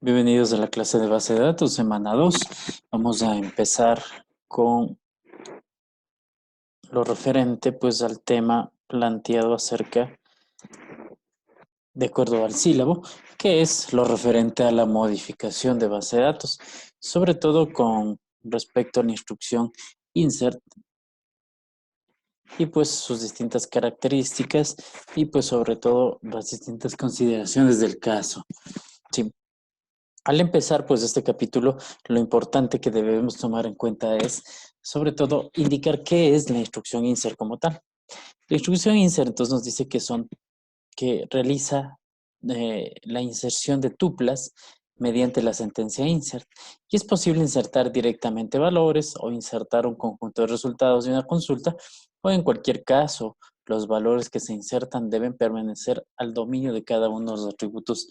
Bienvenidos a la clase de base de datos, semana 2. Vamos a empezar con lo referente pues al tema planteado acerca, de acuerdo al sílabo, que es lo referente a la modificación de base de datos, sobre todo con respecto a la instrucción insert y pues sus distintas características y pues sobre todo las distintas consideraciones del caso. Sí. Al empezar, pues, este capítulo, lo importante que debemos tomar en cuenta es, sobre todo, indicar qué es la instrucción insert como tal. La instrucción insert, entonces, nos dice que realiza la inserción de tuplas mediante la sentencia insert. Y es posible insertar directamente valores o insertar un conjunto de resultados de una consulta, o en cualquier caso, los valores que se insertan deben permanecer al dominio de cada uno de los atributos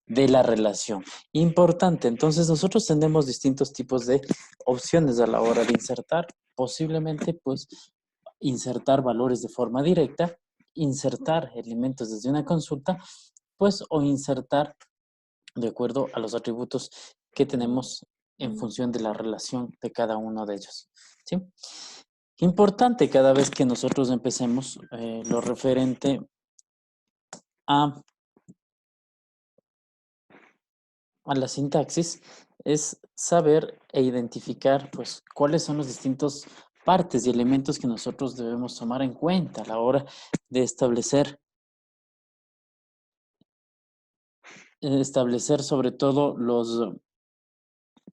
de la relación. Importante, entonces nosotros tenemos distintos tipos de opciones a la hora de insertar. Posiblemente, pues, insertar valores de forma directa, insertar elementos desde una consulta, pues, o insertar de acuerdo a los atributos que tenemos en función de la relación de cada uno de ellos. ¿Sí? Importante cada vez que nosotros empecemos lo referente a la sintaxis es saber e identificar pues cuáles son los distintos partes y elementos que nosotros debemos tomar en cuenta a la hora de establecer sobre todo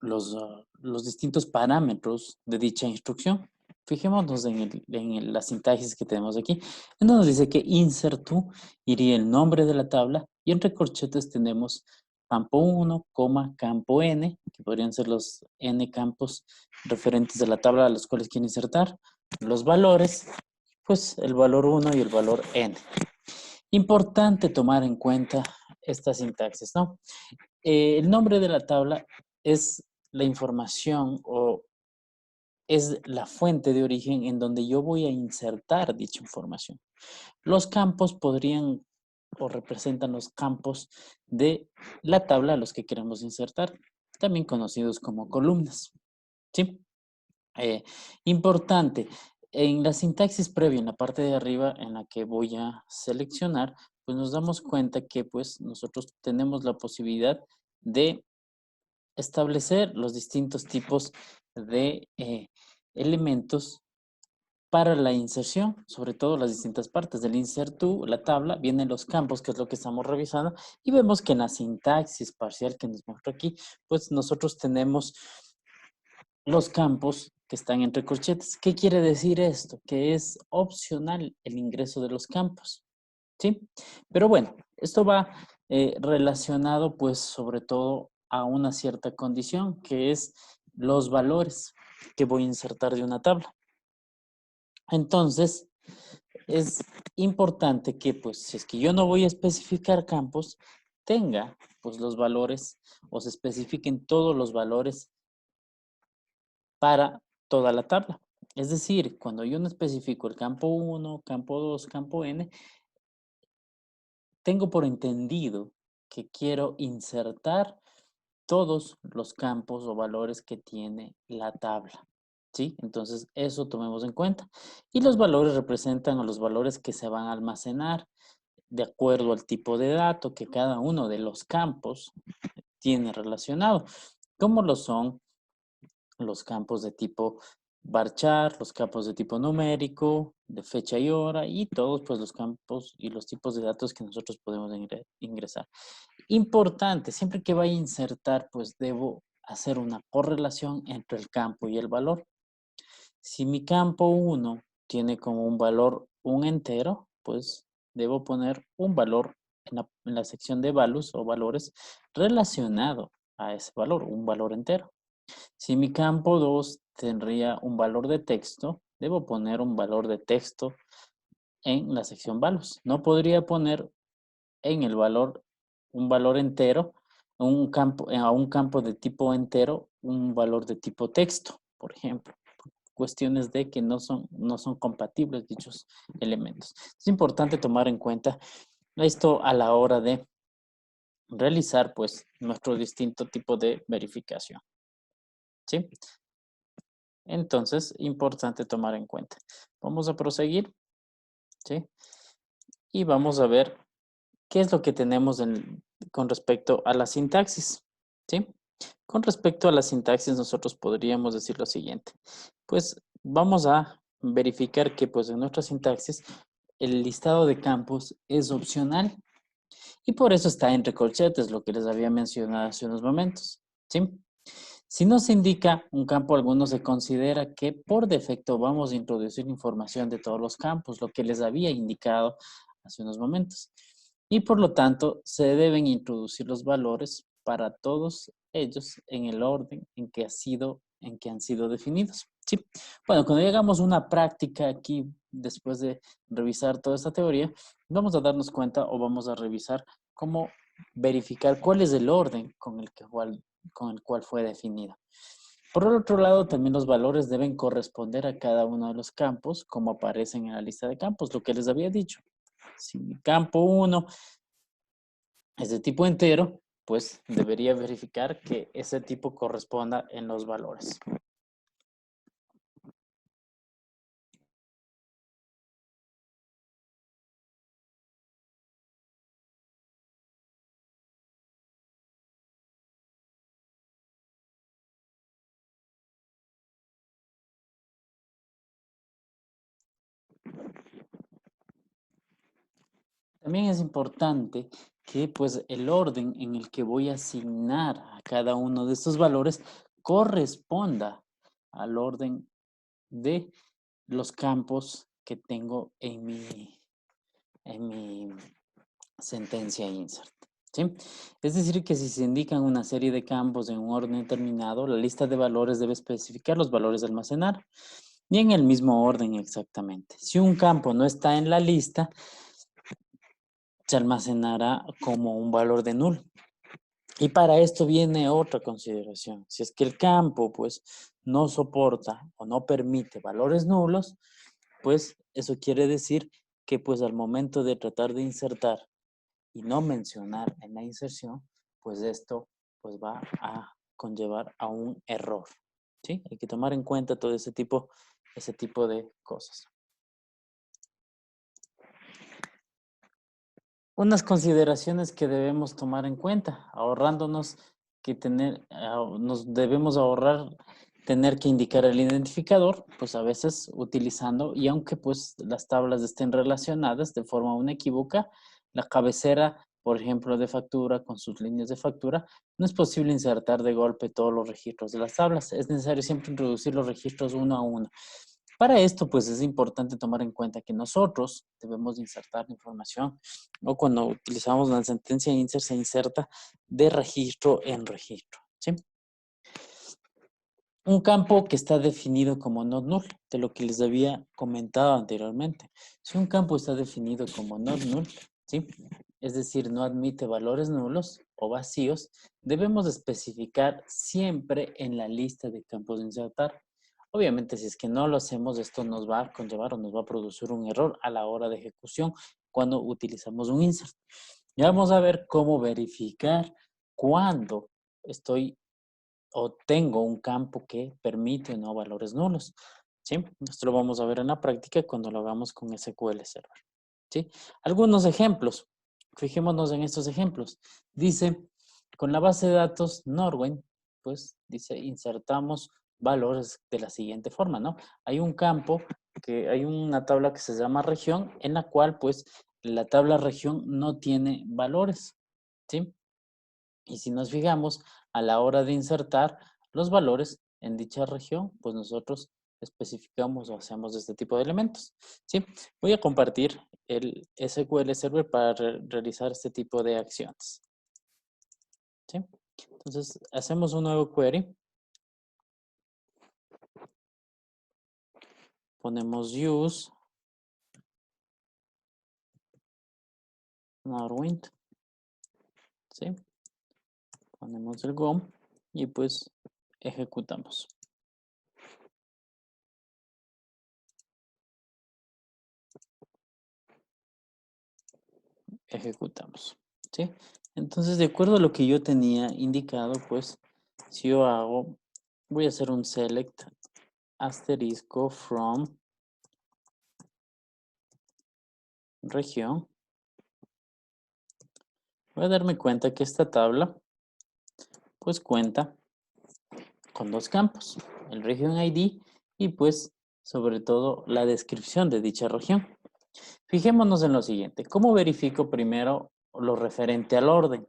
los distintos parámetros de dicha instrucción. Fijémonos en la sintaxis que tenemos aquí, en donde nos dice que insert to iría el nombre de la tabla y entre corchetes tenemos campo 1, campo n, que podrían ser los n campos referentes de la tabla a los cuales quiero insertar, los valores, pues el valor 1 y el valor n. Importante tomar en cuenta esta sintaxis, ¿no? El nombre de la tabla es la información o es la fuente de origen en donde yo voy a insertar dicha información. Los campos podrían o representan los campos de la tabla a los que queremos insertar, también conocidos como columnas. ¿Sí? Importante, en la sintaxis previa, en la parte de arriba en la que voy a seleccionar, pues nos damos cuenta que pues nosotros tenemos la posibilidad de establecer los distintos tipos de elementos para la inserción, sobre todo las distintas partes del insert to, la tabla, vienen los campos, que es lo que estamos revisando, y vemos que en la sintaxis parcial que nos muestra aquí, pues nosotros tenemos los campos que están entre corchetes. ¿Qué quiere decir esto? Que es opcional el ingreso de los campos, ¿sí? Pero bueno, esto va relacionado pues sobre todo a una cierta condición, que es los valores que voy a insertar de una tabla. Entonces, es importante que pues si es que yo no voy a especificar campos, tenga pues los valores o se especifiquen todos los valores para toda la tabla. Es decir, cuando yo no especifico el campo 1, campo 2, campo n, tengo por entendido que quiero insertar todos los campos o valores que tiene la tabla. ¿Sí? Entonces, eso tomemos en cuenta. Y los valores representan a los valores que se van a almacenar de acuerdo al tipo de dato que cada uno de los campos tiene relacionado, como lo son los campos de tipo varchar, los campos de tipo numérico, de fecha y hora, y todos pues los campos y los tipos de datos que nosotros podemos ingresar. Importante, siempre que vaya a insertar, pues debo hacer una correlación entre el campo y el valor. Si mi campo 1 tiene como un valor un entero, pues debo poner un valor en la sección de values o valores relacionado a ese valor, un valor entero. Si mi campo 2 tendría un valor de texto, debo poner un valor de texto en la sección values. No podría poner en el valor un valor entero, a un campo de tipo entero, un valor de tipo texto, por ejemplo. Cuestiones de que no son compatibles dichos elementos. Es importante tomar en cuenta esto a la hora de realizar pues nuestro distinto tipo de verificación. ¿Sí? Entonces, importante tomar en cuenta. Vamos a proseguir, ¿sí? Y vamos a ver qué es lo que tenemos con respecto a la sintaxis, ¿sí? Con respecto a la sintaxis, nosotros podríamos decir lo siguiente. Pues vamos a verificar que pues en nuestra sintaxis el listado de campos es opcional y por eso está entre corchetes, lo que les había mencionado hace unos momentos, ¿sí? Si no se indica un campo alguno, se considera que por defecto vamos a introducir información de todos los campos, lo que les había indicado hace unos momentos. Y por lo tanto, se deben introducir los valores para todos ellos en el orden en que han sido definidos. ¿Sí? Bueno, cuando llegamos a una práctica aquí, después de revisar toda esta teoría, vamos a darnos cuenta o vamos a revisar cómo verificar cuál es el orden con el cual fue definida. Por el otro lado, también los valores deben corresponder a cada uno de los campos, como aparecen en la lista de campos, lo que les había dicho. Si mi campo 1 es de tipo entero, pues debería verificar que ese tipo corresponda en los valores. También es importante que pues el orden en el que voy a asignar a cada uno de estos valores corresponda al orden de los campos que tengo en mi sentencia insert. ¿Sí? Es decir, que si se indican una serie de campos en un orden determinado, la lista de valores debe especificar los valores de almacenar y en el mismo orden exactamente. Si un campo no está en la lista, se almacenará como un valor de null. Y para esto viene otra consideración. Si es que el campo pues no soporta o no permite valores nulos, pues eso quiere decir que pues al momento de tratar de insertar y no mencionar en la inserción, pues esto pues va a conllevar a un error. ¿Sí? Hay que tomar en cuenta todo ese tipo de cosas. Unas consideraciones que debemos tomar en cuenta, ahorrándonos nos debemos ahorrar tener que indicar el identificador, pues a veces utilizando, y aunque pues las tablas estén relacionadas de forma inequívoca, la cabecera, por ejemplo, de factura con sus líneas de factura, no es posible insertar de golpe todos los registros de las tablas. Es necesario siempre introducir los registros uno a uno. Para esto, pues es importante tomar en cuenta que nosotros debemos insertar la información o cuando utilizamos la sentencia insert se inserta de registro en registro. ¿Sí? Un campo que está definido como not null, de lo que les había comentado anteriormente. Si un campo está definido como not null, ¿sí? Es decir, no admite valores nulos o vacíos, debemos especificar siempre en la lista de campos de insertar. Obviamente, si es que no lo hacemos, esto nos va a conllevar o nos va a producir un error a la hora de ejecución cuando utilizamos un insert. Ya vamos a ver cómo verificar cuando estoy o tengo un campo que permite no valores nulos. ¿Sí? Esto lo vamos a ver en la práctica cuando lo hagamos con SQL Server. ¿Sí? Algunos ejemplos. Fijémonos en estos ejemplos. Dice, con la base de datos Norwen, pues dice, insertamos valores de la siguiente forma, ¿no? Hay un campo, hay una tabla que se llama región, en la cual, pues, la tabla región no tiene valores, ¿sí? Y si nos fijamos, a la hora de insertar los valores en dicha región, pues nosotros especificamos o hacemos este tipo de elementos. ¿Sí? Voy a compartir el SQL Server para realizar este tipo de acciones. ¿Sí? Entonces, hacemos un nuevo query. Ponemos use Norwind. ¿Sí? Ponemos el GOM y pues ejecutamos. Ejecutamos. ¿Sí? Entonces, de acuerdo a lo que yo tenía indicado, pues, si yo hago, voy a hacer un select asterisco from región, voy a darme cuenta que esta tabla, pues, cuenta con dos campos, el región ID y, pues, sobre todo, la descripción de dicha región. Fijémonos en lo siguiente, ¿cómo verifico primero lo referente al orden?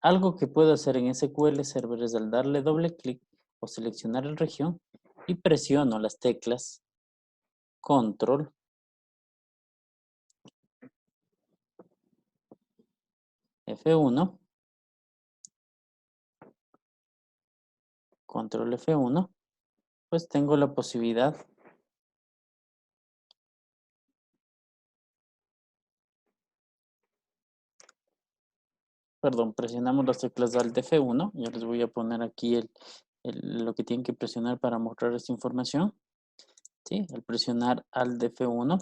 Algo que puedo hacer en SQL Server es al darle doble clic o seleccionar la región y presiono las teclas Control, F1, Control F1, pues tengo la posibilidad, perdón, presionamos las teclas Alt F1, ya les voy a poner aquí lo que tienen que presionar para mostrar esta información, ¿sí? Al presionar Alt F1,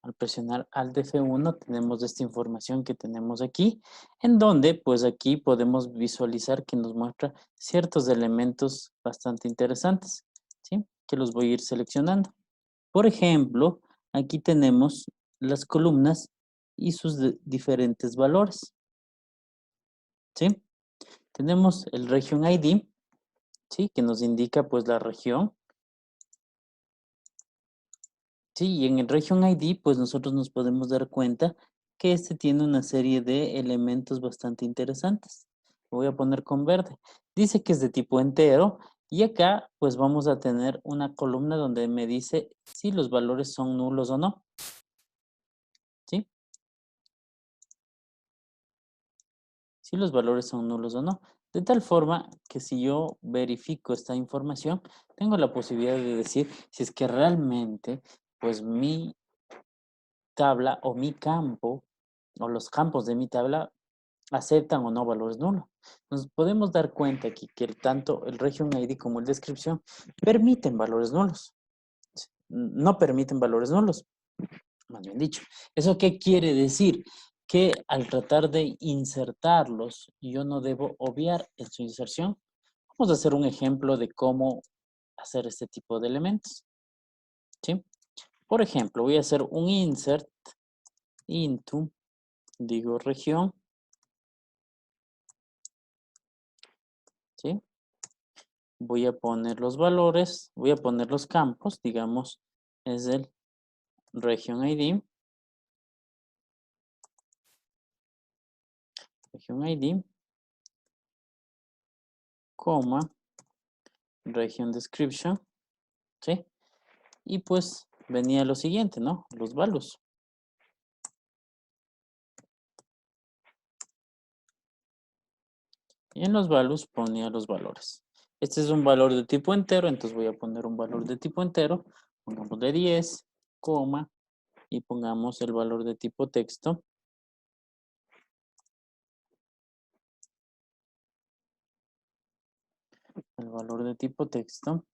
al presionar Alt F1 tenemos esta información que tenemos aquí, en donde pues aquí podemos visualizar que nos muestra ciertos elementos bastante interesantes, ¿sí? Que los voy a ir seleccionando. Por ejemplo, aquí tenemos las columnas y sus diferentes valores, ¿sí? Tenemos el Region ID, ¿sí? Que nos indica pues la región. Sí, y en el Region ID, pues nosotros nos podemos dar cuenta que este tiene una serie de elementos bastante interesantes. Lo voy a poner con verde. Dice que es de tipo entero y acá pues vamos a tener una columna donde me dice si los valores son nulos o no. ¿Sí? Si los valores son nulos o no. De tal forma que si yo verifico esta información, tengo la posibilidad de decir si es que realmente pues mi tabla o mi campo o los campos de mi tabla aceptan o no valores nulos. Nos podemos dar cuenta aquí que tanto el Region ID como el descripción permiten valores nulos. No permiten valores nulos, más bien dicho. ¿Eso qué quiere decir? Que al tratar de insertarlos, yo no debo obviar en su inserción. Vamos a hacer un ejemplo de cómo hacer este tipo de elementos. ¿Sí? Por ejemplo, voy a hacer un insert into, digo región, ¿sí? Voy a poner los valores, voy a poner los campos, digamos, es el region ID, coma, region description, ¿sí? Y pues venía lo siguiente, ¿no? Los values. Y en los values ponía los valores. Este es un valor de tipo entero, entonces voy a poner un valor de tipo entero, pongamos de 10, coma, y pongamos el valor de tipo texto. El valor de tipo texto,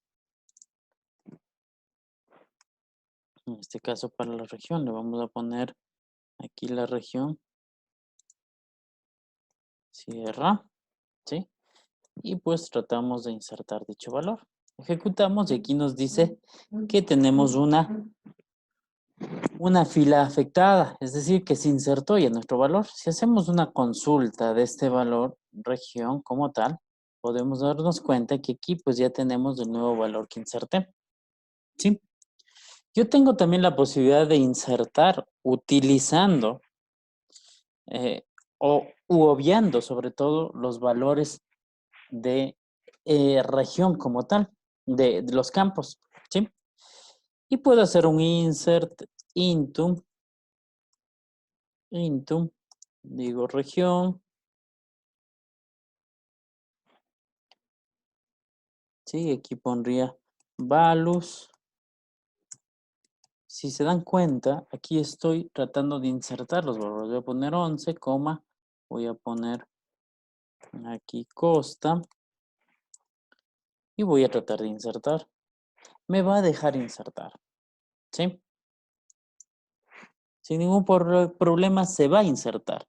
en este caso para la región, le vamos a poner aquí la región, cierra, ¿sí? Y pues tratamos de insertar dicho valor. Ejecutamos y aquí nos dice que tenemos una fila afectada, es decir, que se insertó ya nuestro valor. Si hacemos una consulta de este valor, región como tal, podemos darnos cuenta que aquí pues ya tenemos el nuevo valor que inserté. ¿Sí? Yo tengo también la posibilidad de insertar utilizando o obviando sobre todo los valores de región como tal, de los campos, ¿sí? Y puedo hacer un insert into, digo región, ¿sí? Aquí pondría values. Si se dan cuenta, aquí estoy tratando de insertar los valores. Voy a poner 11, voy a poner aquí Costa, y voy a tratar de insertar. Me va a dejar insertar, ¿sí? Sin ningún problema se va a insertar,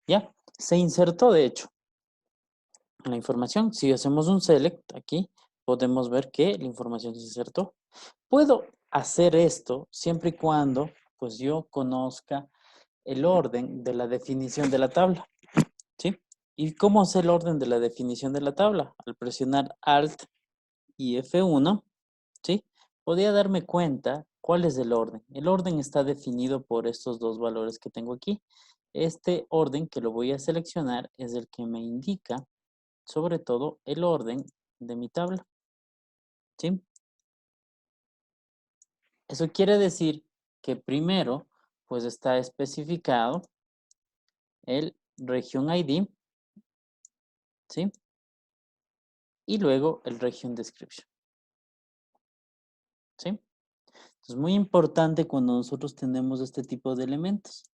¿ya? Se insertó, de hecho, la información. Si hacemos un select aquí, podemos ver que la información se insertó. Puedo hacer esto siempre y cuando, pues, yo conozca el orden de la definición de la tabla, ¿sí? ¿Y cómo es el orden de la definición de la tabla? Al presionar Alt y F1, ¿sí? Podría darme cuenta cuál es el orden. El orden está definido por estos dos valores que tengo aquí. Este orden que lo voy a seleccionar es el que me indica, sobre todo, el orden de mi tabla, ¿sí? Eso quiere decir que primero, pues está especificado el region ID, ¿sí? Y luego el region description, ¿sí? Es muy importante cuando nosotros tenemos este tipo de elementos,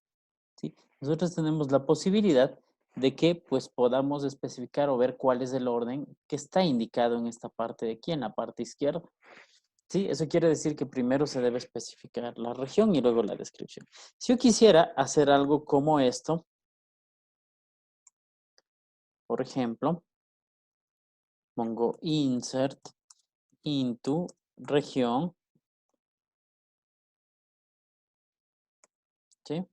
¿sí? Nosotros tenemos la posibilidad de que pues podamos especificar o ver cuál es el orden que está indicado en esta parte de aquí, en la parte izquierda. Sí, eso quiere decir que primero se debe especificar la región y luego la descripción. Si yo quisiera hacer algo como esto, por ejemplo, pongo insert into región, ¿sí?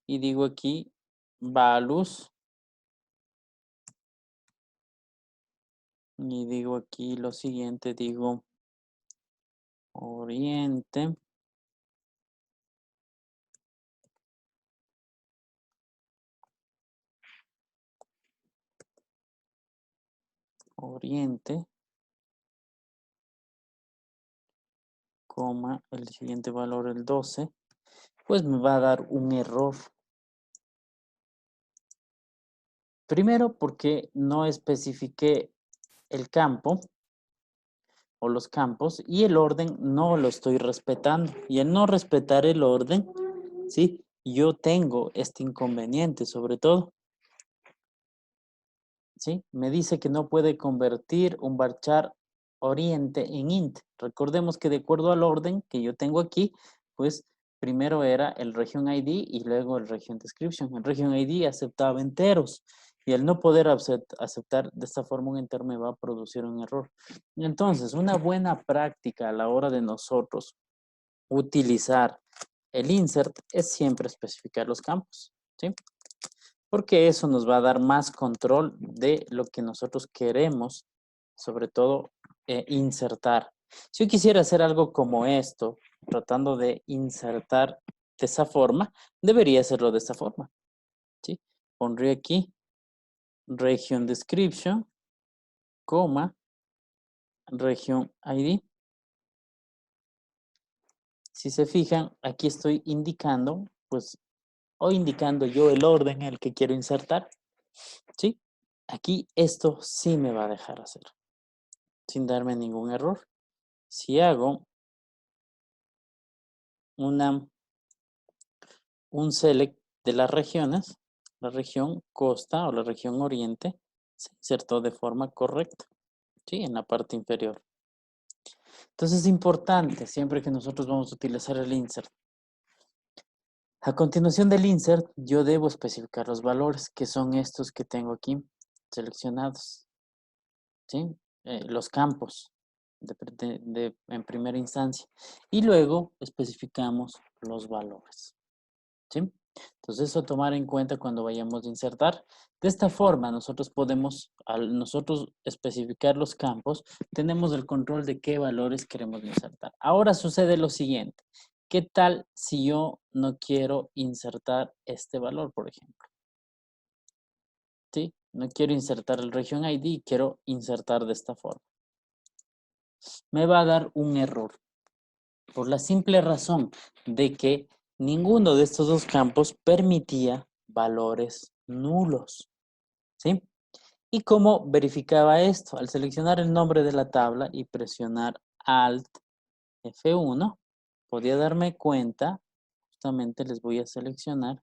Y digo aquí values, y digo aquí lo siguiente, digo oriente, oriente, coma, el siguiente valor, el 12, pues me va a dar un error. Primero porque no especifiqué el campo o los campos y el orden no lo estoy respetando. Y al no respetar el orden, ¿sí? Yo tengo este inconveniente sobre todo, ¿sí? Me dice que no puede convertir un varchar oriente en int. Recordemos que de acuerdo al orden que yo tengo aquí, pues primero era el region ID y luego el region description. El region ID aceptaba enteros y al no poder aceptar de esta forma un entero me va a producir un error. Entonces, una buena práctica a la hora de nosotros utilizar el insert es siempre especificar los campos, ¿sí? Porque eso nos va a dar más control de lo que nosotros queremos, sobre todo insertar. Si yo quisiera hacer algo como esto, tratando de insertar de esa forma, debería hacerlo de esta forma, ¿sí? Pondré aquí region description, coma, region ID. Si se fijan, aquí estoy indicando, pues, o indicando yo el orden en el que quiero insertar, ¿sí? Aquí esto sí me va a dejar hacer, sin darme ningún error. Si hago un select de las regiones, la región costa o la región oriente se insertó de forma correcta, ¿sí? En la parte inferior. Entonces es importante siempre que nosotros vamos a utilizar el insert. A continuación del insert, yo debo especificar los valores, que son estos que tengo aquí seleccionados, ¿sí? Los campos en primera instancia. Y luego especificamos los valores, ¿sí? Entonces, eso tomar en cuenta cuando vayamos a insertar. De esta forma, nosotros podemos, al nosotros especificar los campos, tenemos el control de qué valores queremos insertar. Ahora sucede lo siguiente. ¿Qué tal si yo no quiero insertar este valor, por ejemplo? ¿Sí? No quiero insertar el region ID, quiero insertar de esta forma. Me va a dar un error por la simple razón de que ninguno de estos dos campos permitía valores nulos, ¿sí? ¿Y cómo verificaba esto? Al seleccionar el nombre de la tabla y presionar Alt F1, podía darme cuenta, justamente les voy a seleccionar,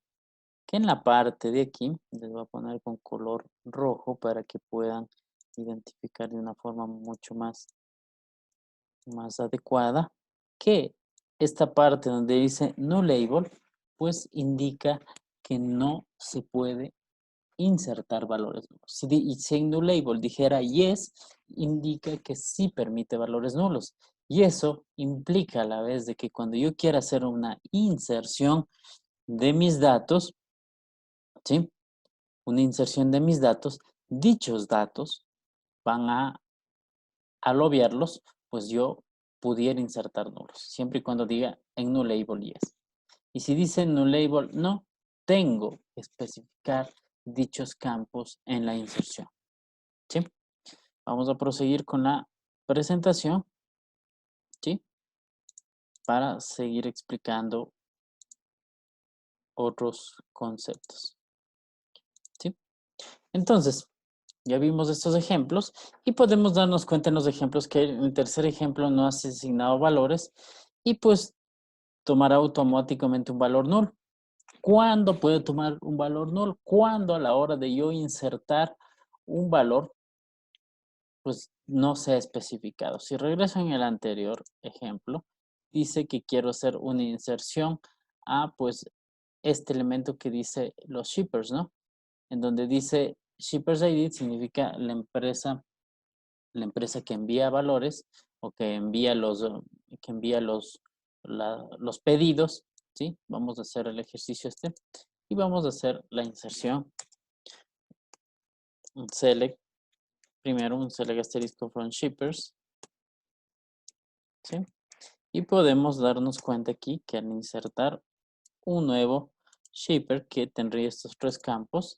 que en la parte de aquí, les voy a poner con color rojo para que puedan identificar de una forma mucho más adecuada que esta parte donde dice no label, pues indica que no se puede insertar valores nulos. Si en no label dijera yes, indica que sí permite valores nulos. Y eso implica a la vez de que cuando yo quiera hacer una inserción de mis datos, ¿sí? Una inserción de mis datos, dichos datos van al obviarlos, pues yo pudiera insertar nulos, siempre y cuando diga en no label yes. Y si dice no label no, tengo que especificar dichos campos en la inserción. ¿Sí? Vamos a proseguir con la presentación, ¿sí? Para seguir explicando otros conceptos, ¿sí? Entonces, ya vimos estos ejemplos y podemos darnos cuenta en los ejemplos que en el tercer ejemplo no has asignado valores y pues tomará automáticamente un valor nulo. ¿Cuándo puede tomar un valor nulo? Cuando a la hora de yo insertar un valor, pues no se ha especificado. Si regreso en el anterior ejemplo, dice que quiero hacer una inserción a pues este elemento que dice los shippers, ¿no? En donde dice shippers ID significa la empresa que envía valores o que envía los pedidos, ¿sí? Vamos a hacer el ejercicio este y vamos a hacer la inserción. Un select, primero un select asterisco from shippers, ¿sí? Y podemos darnos cuenta aquí que al insertar un nuevo shipper que tendría estos tres campos,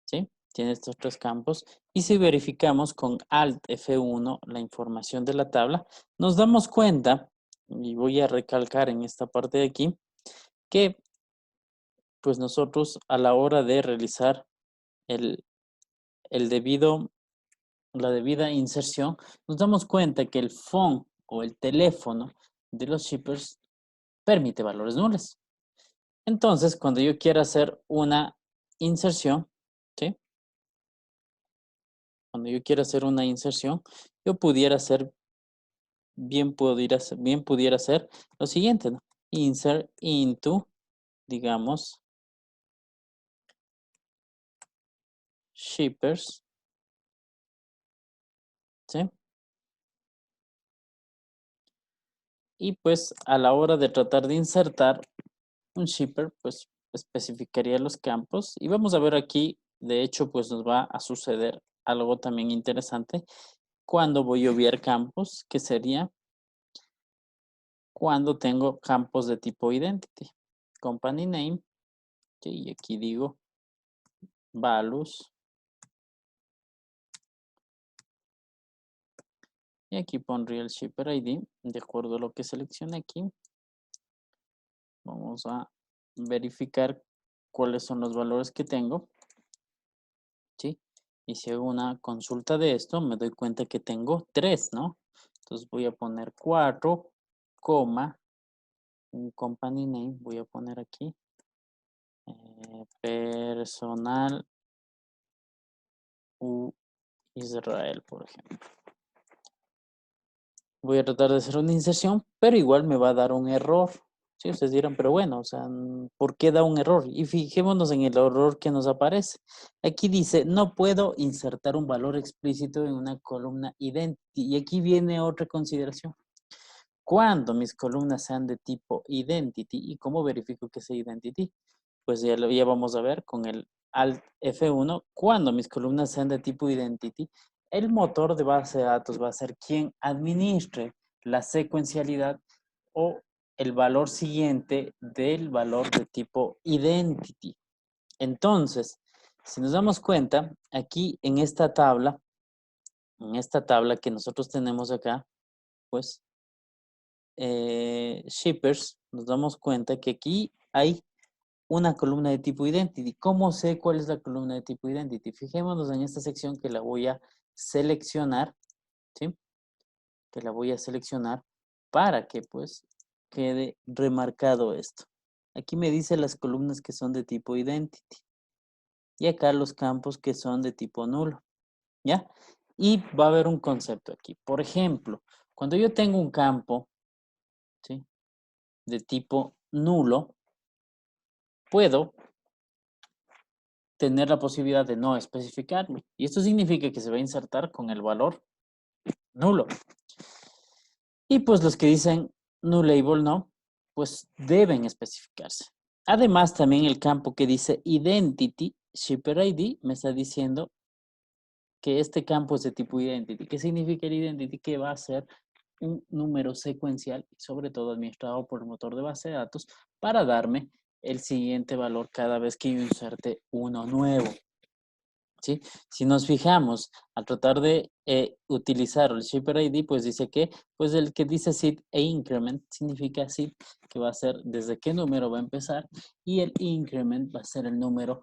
¿sí? Tiene estos tres campos. Y si verificamos con Alt F1 la información de la tabla, nos damos cuenta, y voy a recalcar en esta parte de aquí, que pues nosotros a la hora de realizar el, la debida inserción, nos damos cuenta que el phone o el teléfono de los shippers permite valores nulos. Entonces, cuando yo quiera hacer una inserción, ¿sí? Cuando yo quiera hacer una inserción, yo pudiera hacer, bien pudiera hacer lo siguiente, ¿no? Insert into, digamos, shippers, ¿sí? Y pues a la hora de tratar de insertar un shipper, pues especificaría los campos. Y vamos a ver aquí, de hecho, pues nos va a suceder algo también interesante cuando voy a obviar campos, que sería cuando tengo campos de tipo identity. Company name, ¿sí? Y aquí digo values. Y aquí pondría el shipper ID, de acuerdo a lo que seleccione aquí. Vamos a verificar cuáles son los valores que tengo, ¿sí? Y si hago una consulta de esto, me doy cuenta que tengo 3, ¿no? Entonces voy a poner 4, un company name, voy a poner aquí, personal U Israel, por ejemplo. Voy a tratar de hacer una inserción, pero igual me va a dar un error. Sí, ustedes dirán, pero bueno, o sea, ¿por qué da un error? Y fijémonos en el error que nos aparece. Aquí dice, no puedo insertar un valor explícito en una columna identity. Y aquí viene otra consideración. Cuando mis columnas sean de tipo identity, ¿y cómo verifico que sea identity? Pues ya vamos a ver con el Alt F1, cuando mis columnas sean de tipo identity, el motor de base de datos va a ser quien administre la secuencialidad o el valor siguiente del valor de tipo identity. Entonces, si nos damos cuenta, aquí en esta tabla que nosotros tenemos acá, pues shippers, nos damos cuenta que aquí hay una columna de tipo identity. ¿Cómo sé cuál es la columna de tipo identity? Fijémonos en esta sección que la voy a seleccionar, ¿sí? Que la voy a seleccionar para que pues quede remarcado esto. Aquí me dice las columnas que son de tipo identity y acá los campos que son de tipo nulo, ¿ya? Y va a haber un concepto aquí. Por ejemplo, cuando yo tengo un campo, ¿sí?, de tipo nulo, puedo tener la posibilidad de no especificarlo. Y esto significa que se va a insertar con el valor nulo. Y pues los que dicen nullable no, pues deben especificarse. Además, también el campo que dice identity, shipper ID, me está diciendo que este campo es de tipo identity. ¿Qué significa el identity? Que va a ser un número secuencial y sobre todo administrado por el motor de base de datos para darme el siguiente valor cada vez que yo inserte uno nuevo. ¿Sí? Si nos fijamos, al tratar de utilizar el shipper ID, pues dice que, pues el que dice seed e increment significa seed, que va a ser desde qué número va a empezar, y el increment va a ser el número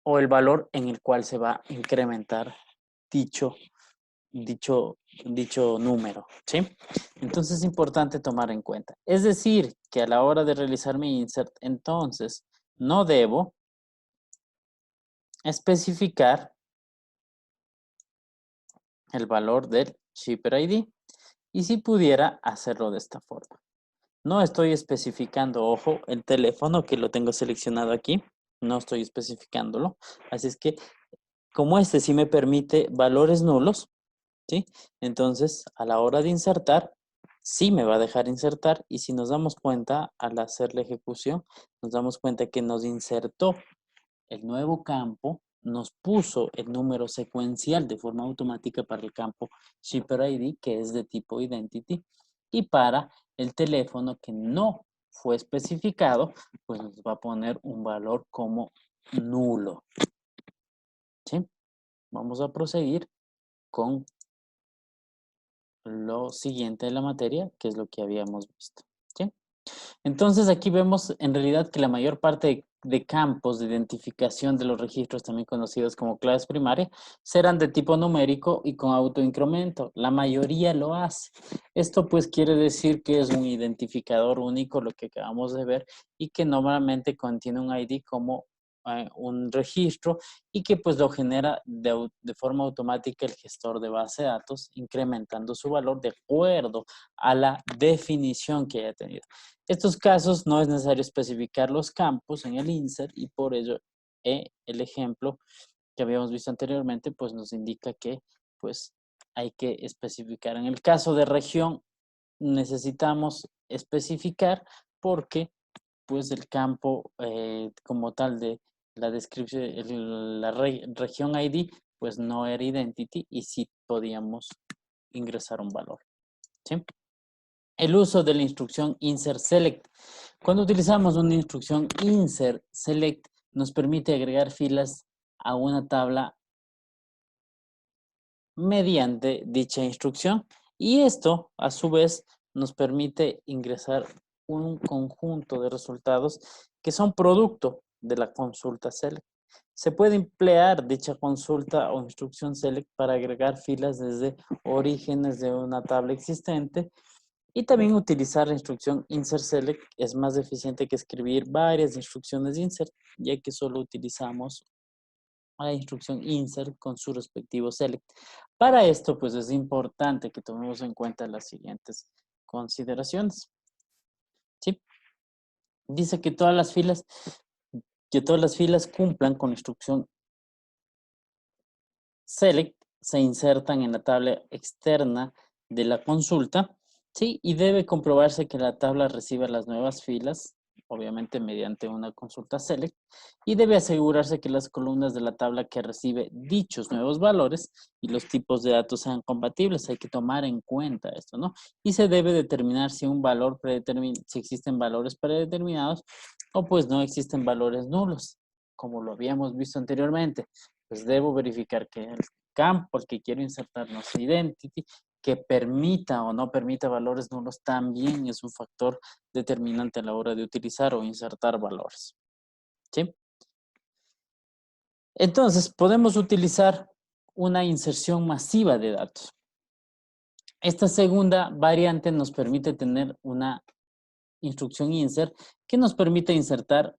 o el valor en el cual se va a incrementar dicho, dicho número, ¿sí? Entonces es importante tomar en cuenta. Es decir, que a la hora de realizar mi insert, entonces, no debo especificar el valor del shipper ID y si pudiera hacerlo de esta forma. No estoy especificando, ojo, el teléfono que lo tengo seleccionado aquí, no estoy especificándolo, así es que como este sí me permite valores nulos, ¿sí? Entonces, a la hora de insertar, sí me va a dejar insertar y si nos damos cuenta, al hacer la ejecución, nos damos cuenta que nos insertó el nuevo campo, nos puso el número secuencial de forma automática para el campo shipper ID, que es de tipo identity, y para el teléfono que no fue especificado, pues nos va a poner un valor como nulo. ¿Sí? Vamos a proseguir con lo siguiente de la materia, que es lo que habíamos visto. ¿Sí? Entonces aquí vemos en realidad que la mayor parte de campos de identificación de los registros, también conocidos como claves primarias, serán de tipo numérico y con autoincremento. La mayoría lo hace. Esto pues quiere decir que es un identificador único, lo que acabamos de ver, y que normalmente contiene un ID como un registro y que pues lo genera de forma automática el gestor de base de datos, incrementando su valor de acuerdo a la definición que haya tenido. Estos casos no es necesario especificar los campos en el insert y por ello el ejemplo que habíamos visto anteriormente pues nos indica que pues hay que especificar. En el caso de región necesitamos especificar porque pues el campo como tal de la descripción, la región ID pues no era identity y sí podíamos ingresar un valor. ¿Sí? El uso de la instrucción insert select. Cuando utilizamos una instrucción insert select, nos permite agregar filas a una tabla mediante dicha instrucción y esto a su vez nos permite ingresar un conjunto de resultados que son producto de la consulta select. Se puede emplear dicha consulta o instrucción select para agregar filas desde orígenes de una tabla existente. Y también utilizar la instrucción insert select es más eficiente que escribir varias instrucciones insert, ya que solo utilizamos la instrucción insert con su respectivo select. Para esto, pues es importante que tomemos en cuenta las siguientes consideraciones. ¿Sí? Dice que todas las filas cumplan con la instrucción select, se insertan en la tabla externa de la consulta, ¿sí? Y debe comprobarse que la tabla reciba las nuevas filas, obviamente mediante una consulta select, y debe asegurarse que las columnas de la tabla que recibe dichos nuevos valores y los tipos de datos sean compatibles. Hay que tomar en cuenta esto, ¿no? Y se debe determinar si un valor predeterminado, si existen valores predeterminados o pues no existen valores nulos, como lo habíamos visto anteriormente. Pues debo verificar que el campo al que quiero insertar no sea identity, que permita o no permita valores nulos también es un factor determinante a la hora de utilizar o insertar valores. ¿Sí? Entonces, podemos utilizar una inserción masiva de datos. Esta segunda variante nos permite tener una instrucción insert que nos permite insertar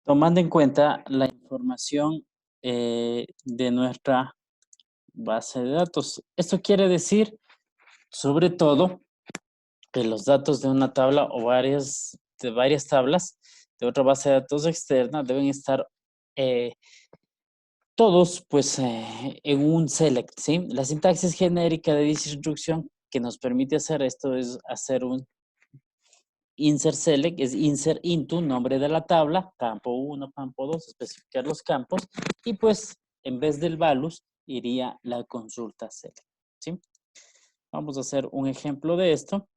tomando en cuenta la información de nuestra base de datos. Esto quiere decir, sobre todo, que los datos de una tabla o de varias tablas de otra base de datos externa deben estar todos pues en un select, ¿sí? La sintaxis genérica de dicha instrucción que nos permite hacer esto es hacer un insert select, es insert into, nombre de la tabla, campo 1, campo 2, especificar los campos, y pues en vez del values iría la consulta select, ¿sí? Vamos a hacer un ejemplo de esto,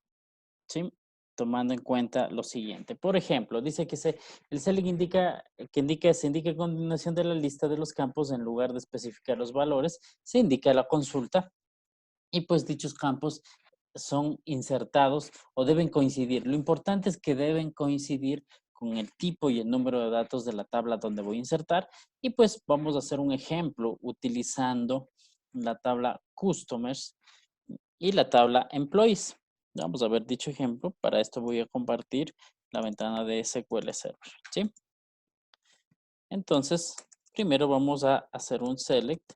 ¿sí? Tomando en cuenta lo siguiente. Por ejemplo, dice que el select se indica a continuación de la lista de los campos en lugar de especificar los valores, se indica la consulta y pues dichos campos son insertados o deben coincidir. Lo importante es que deben coincidir con el tipo y el número de datos de la tabla donde voy a insertar y pues vamos a hacer un ejemplo utilizando la tabla Customers y la tabla Employees. Vamos a ver dicho ejemplo. Para esto voy a compartir la ventana de SQL Server, ¿sí? Entonces, primero vamos a hacer un select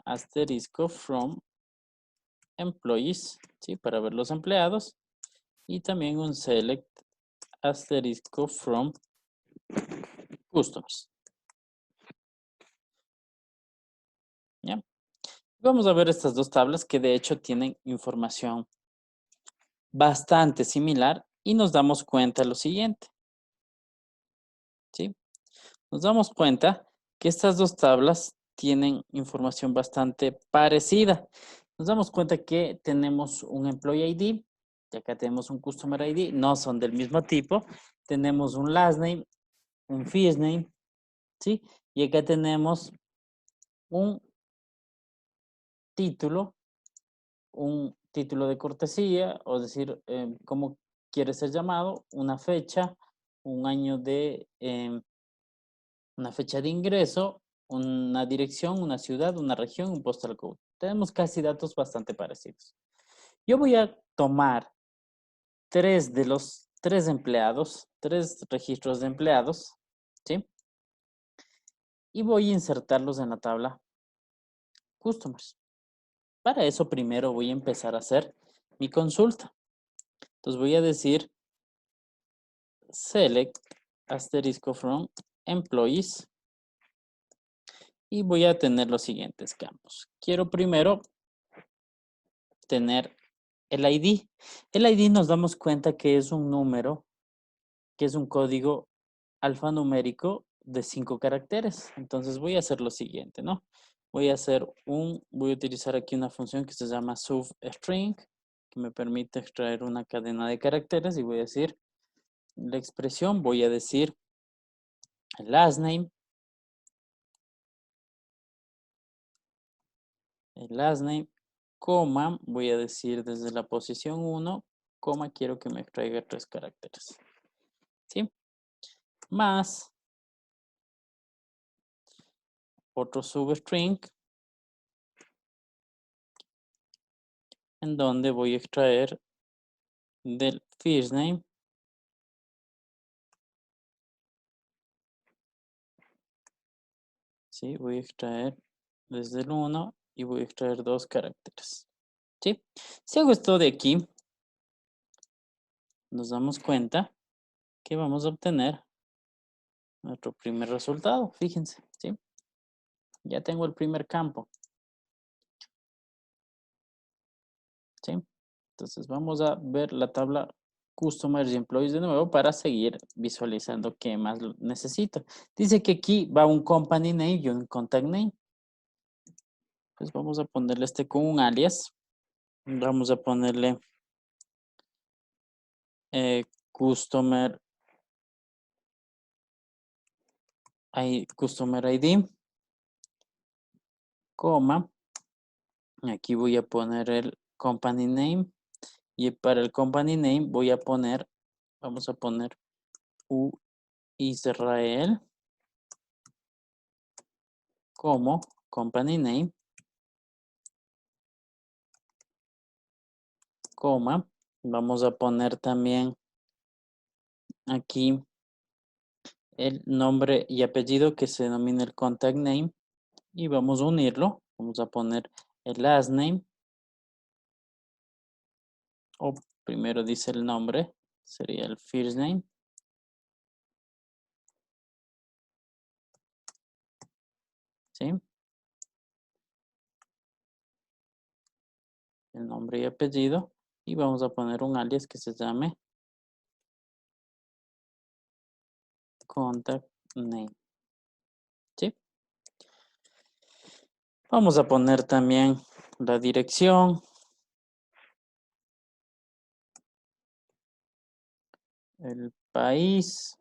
asterisco from employees, ¿sí? Para ver los empleados. Y también un select asterisco from customers. ¿Ya? Vamos a ver estas dos tablas que de hecho tienen información bastante similar y nos damos cuenta de lo siguiente, ¿sí? Nos damos cuenta que estas dos tablas tienen información bastante parecida. Nos damos cuenta que tenemos un Employee ID, y acá tenemos un Customer ID, no son del mismo tipo. Tenemos un last name, un first name, ¿sí? Y acá tenemos un título, de cortesía, o decir, cómo quiere ser llamado, una fecha, un año de, una fecha de ingreso, una dirección, una ciudad, una región, un postal code. Tenemos casi datos bastante parecidos. Yo voy a tomar tres de los tres empleados, tres registros de empleados, ¿sí? Y voy a insertarlos en la tabla Customers. Para eso primero voy a empezar a hacer mi consulta. Entonces voy a decir select asterisco from employees y voy a tener los siguientes campos. Quiero primero tener el ID. El ID nos damos cuenta que es un número, que es un código alfanumérico de 5 caracteres. Entonces voy a hacer lo siguiente, ¿no? Voy a utilizar aquí una función que se llama substring, que me permite extraer una cadena de caracteres y voy a decir la expresión, voy a decir el last name, coma, voy a decir desde la posición 1, coma, quiero que me extraiga 3 caracteres, ¿sí? Más otro substring en donde voy a extraer del first name, ¿sí? Voy a extraer desde el 1 y voy a extraer 2 caracteres, ¿sí? Si hago esto de aquí, nos damos cuenta que vamos a obtener nuestro primer resultado, fíjense, ¿sí? Ya tengo el primer campo, ¿sí? Entonces vamos a ver la tabla Customers y Employees de nuevo para seguir visualizando qué más necesito. Dice que aquí va un company name y un contact name. Pues vamos a ponerle este con un alias. Vamos a ponerle Customer ID, coma. Aquí voy a poner el company name. Y para el company name vamos a poner U Israel como company name, coma. Vamos a poner también aquí el nombre y apellido que se denomina el contact name y vamos a unirlo. Vamos a poner el last name o primero dice el nombre, sería el first name. ¿Sí? El nombre y apellido y vamos a poner un alias que se llame contact name. ¿Sí? Vamos a poner también la dirección, el país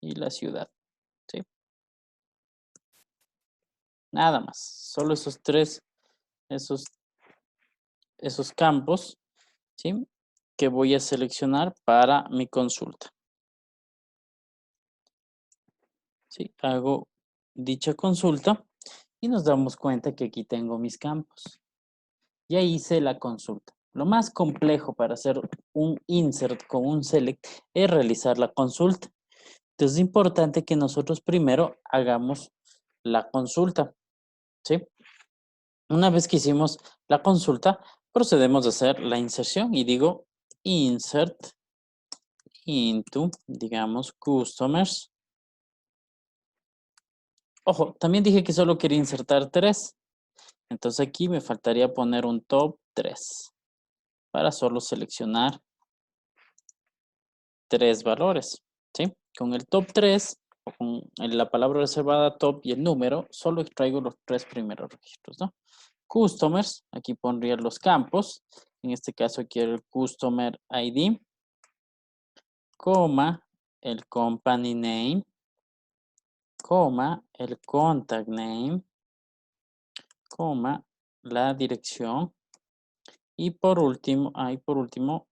y la ciudad. ¿Sí? Nada más. Solo esos tres, esos, esos campos, ¿sí? Que voy a seleccionar para mi consulta. ¿Sí? Hago dicha consulta y nos damos cuenta que aquí tengo mis campos. Ya hice la consulta. Lo más complejo para hacer un insert con un select es realizar la consulta. Entonces es importante que nosotros primero hagamos la consulta. ¿Sí? Una vez que hicimos la consulta, procedemos a hacer la inserción y digo insert into, digamos, customers. Ojo, también dije que solo quería insertar 3. Entonces aquí me faltaría poner un top 3 para solo seleccionar 3 valores. ¿Sí? Con el top 3 o con la palabra reservada top y el número, solo extraigo los 3 primeros registros, ¿no? Customers, aquí pondría los campos. En este caso quiero el Customer ID, coma, el Company Name, coma, el Contact Name, coma, la dirección y por último,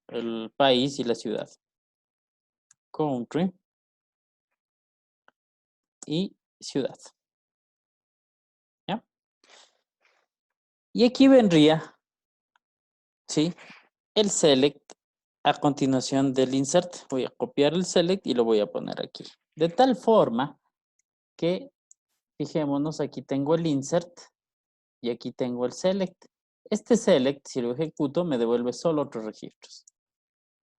el país y la ciudad. Country y ciudad. ¿Ya? Y aquí vendría, ¿sí? El select a continuación del insert. Voy a copiar el select y lo voy a poner aquí. De tal forma que, fijémonos, aquí tengo el insert y aquí tengo el select. Este select, si lo ejecuto, me devuelve solo otros registros.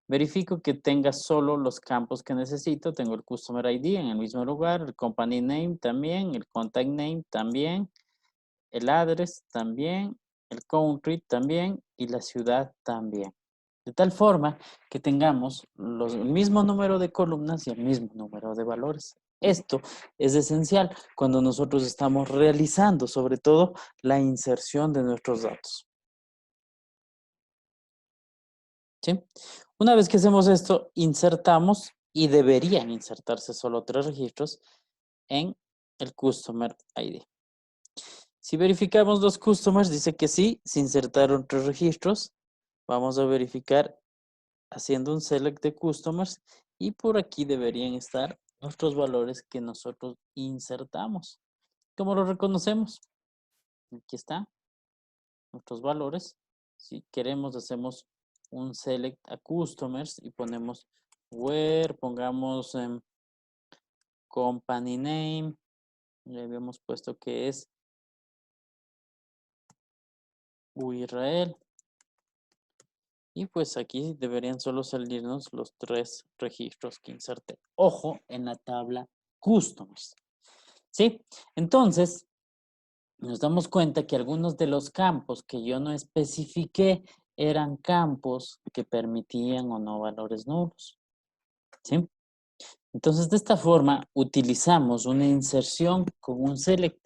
Verifico que tenga solo los campos que necesito. Tengo el Customer ID en el mismo lugar, el Company Name también, el Contact Name también, el Address también, el Country también y la ciudad también. De tal forma que tengamos el mismo número de columnas y el mismo número de valores. Esto es esencial cuando nosotros estamos realizando, sobre todo, la inserción de nuestros datos. ¿Sí? Una vez que hacemos esto, insertamos y deberían insertarse solo 3 registros en el Customer ID. Si verificamos los customers, dice que sí, se insertaron 3 registros. Vamos a verificar haciendo un select de customers y por aquí deberían estar nuestros valores que nosotros insertamos. ¿Cómo lo reconocemos? Aquí están nuestros valores. Si queremos, hacemos un select a customers y ponemos where, pongamos company name, le habíamos puesto que es Israel. Y pues aquí deberían solo salirnos los 3 registros que inserté. Ojo en la tabla customers. ¿Sí? Entonces, nos damos cuenta que algunos de los campos que yo no especifiqué eran campos que permitían o no valores nulos. ¿Sí? Entonces, de esta forma, utilizamos una inserción con un select.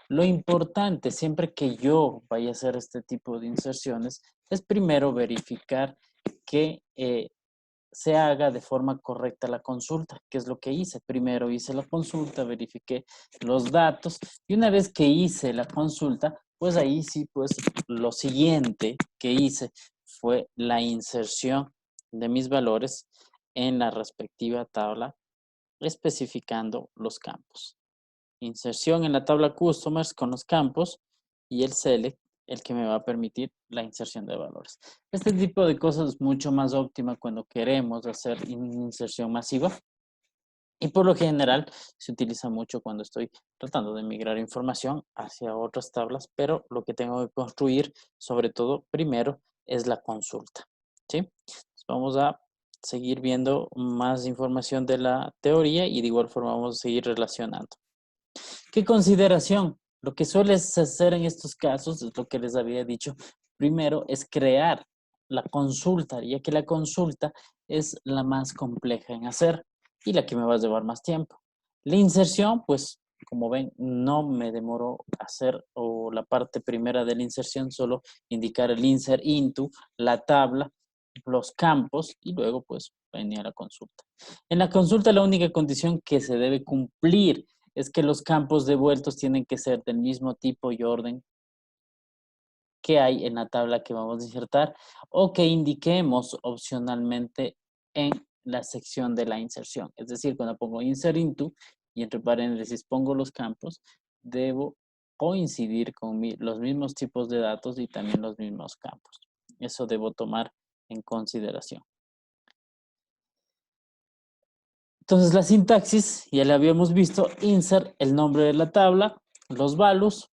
Lo importante, siempre que yo vaya a hacer este tipo de inserciones, es primero verificar que se haga de forma correcta la consulta, que es lo que hice. Primero hice la consulta, verifiqué los datos y una vez que hice la consulta, pues ahí sí, pues lo siguiente que hice fue la inserción de mis valores en la respectiva tabla, especificando los campos. Inserción en la tabla Customers con los campos y el Select, el que me va a permitir la inserción de valores. Este tipo de cosas es mucho más óptima cuando queremos hacer inserción masiva, Y por lo general se utiliza mucho cuando estoy tratando de migrar información hacia otras tablas, pero lo que tengo que construir, sobre todo primero, es la consulta. ¿Sí? Entonces vamos a seguir viendo más información de la teoría y de igual forma vamos a seguir relacionando. ¿Qué consideración? Lo que sueles hacer en estos casos, es lo que les había dicho, primero es crear la consulta, ya que la consulta es la más compleja en hacer y la que me va a llevar más tiempo. La inserción, pues como ven, no me demoro hacer o la parte primera de la inserción, solo indicar el insert into, la tabla, los campos y luego pues venía la consulta. En la consulta la única condición que se debe cumplir es que los campos devueltos tienen que ser del mismo tipo y orden que hay en la tabla que vamos a insertar o que indiquemos opcionalmente en la sección de la inserción. Es decir, cuando pongo insert into y entre paréntesis pongo los campos, debo coincidir con los mismos tipos de datos y también los mismos campos. Eso debo tomar en consideración. Entonces la sintaxis, ya la habíamos visto, insert, el nombre de la tabla, los values,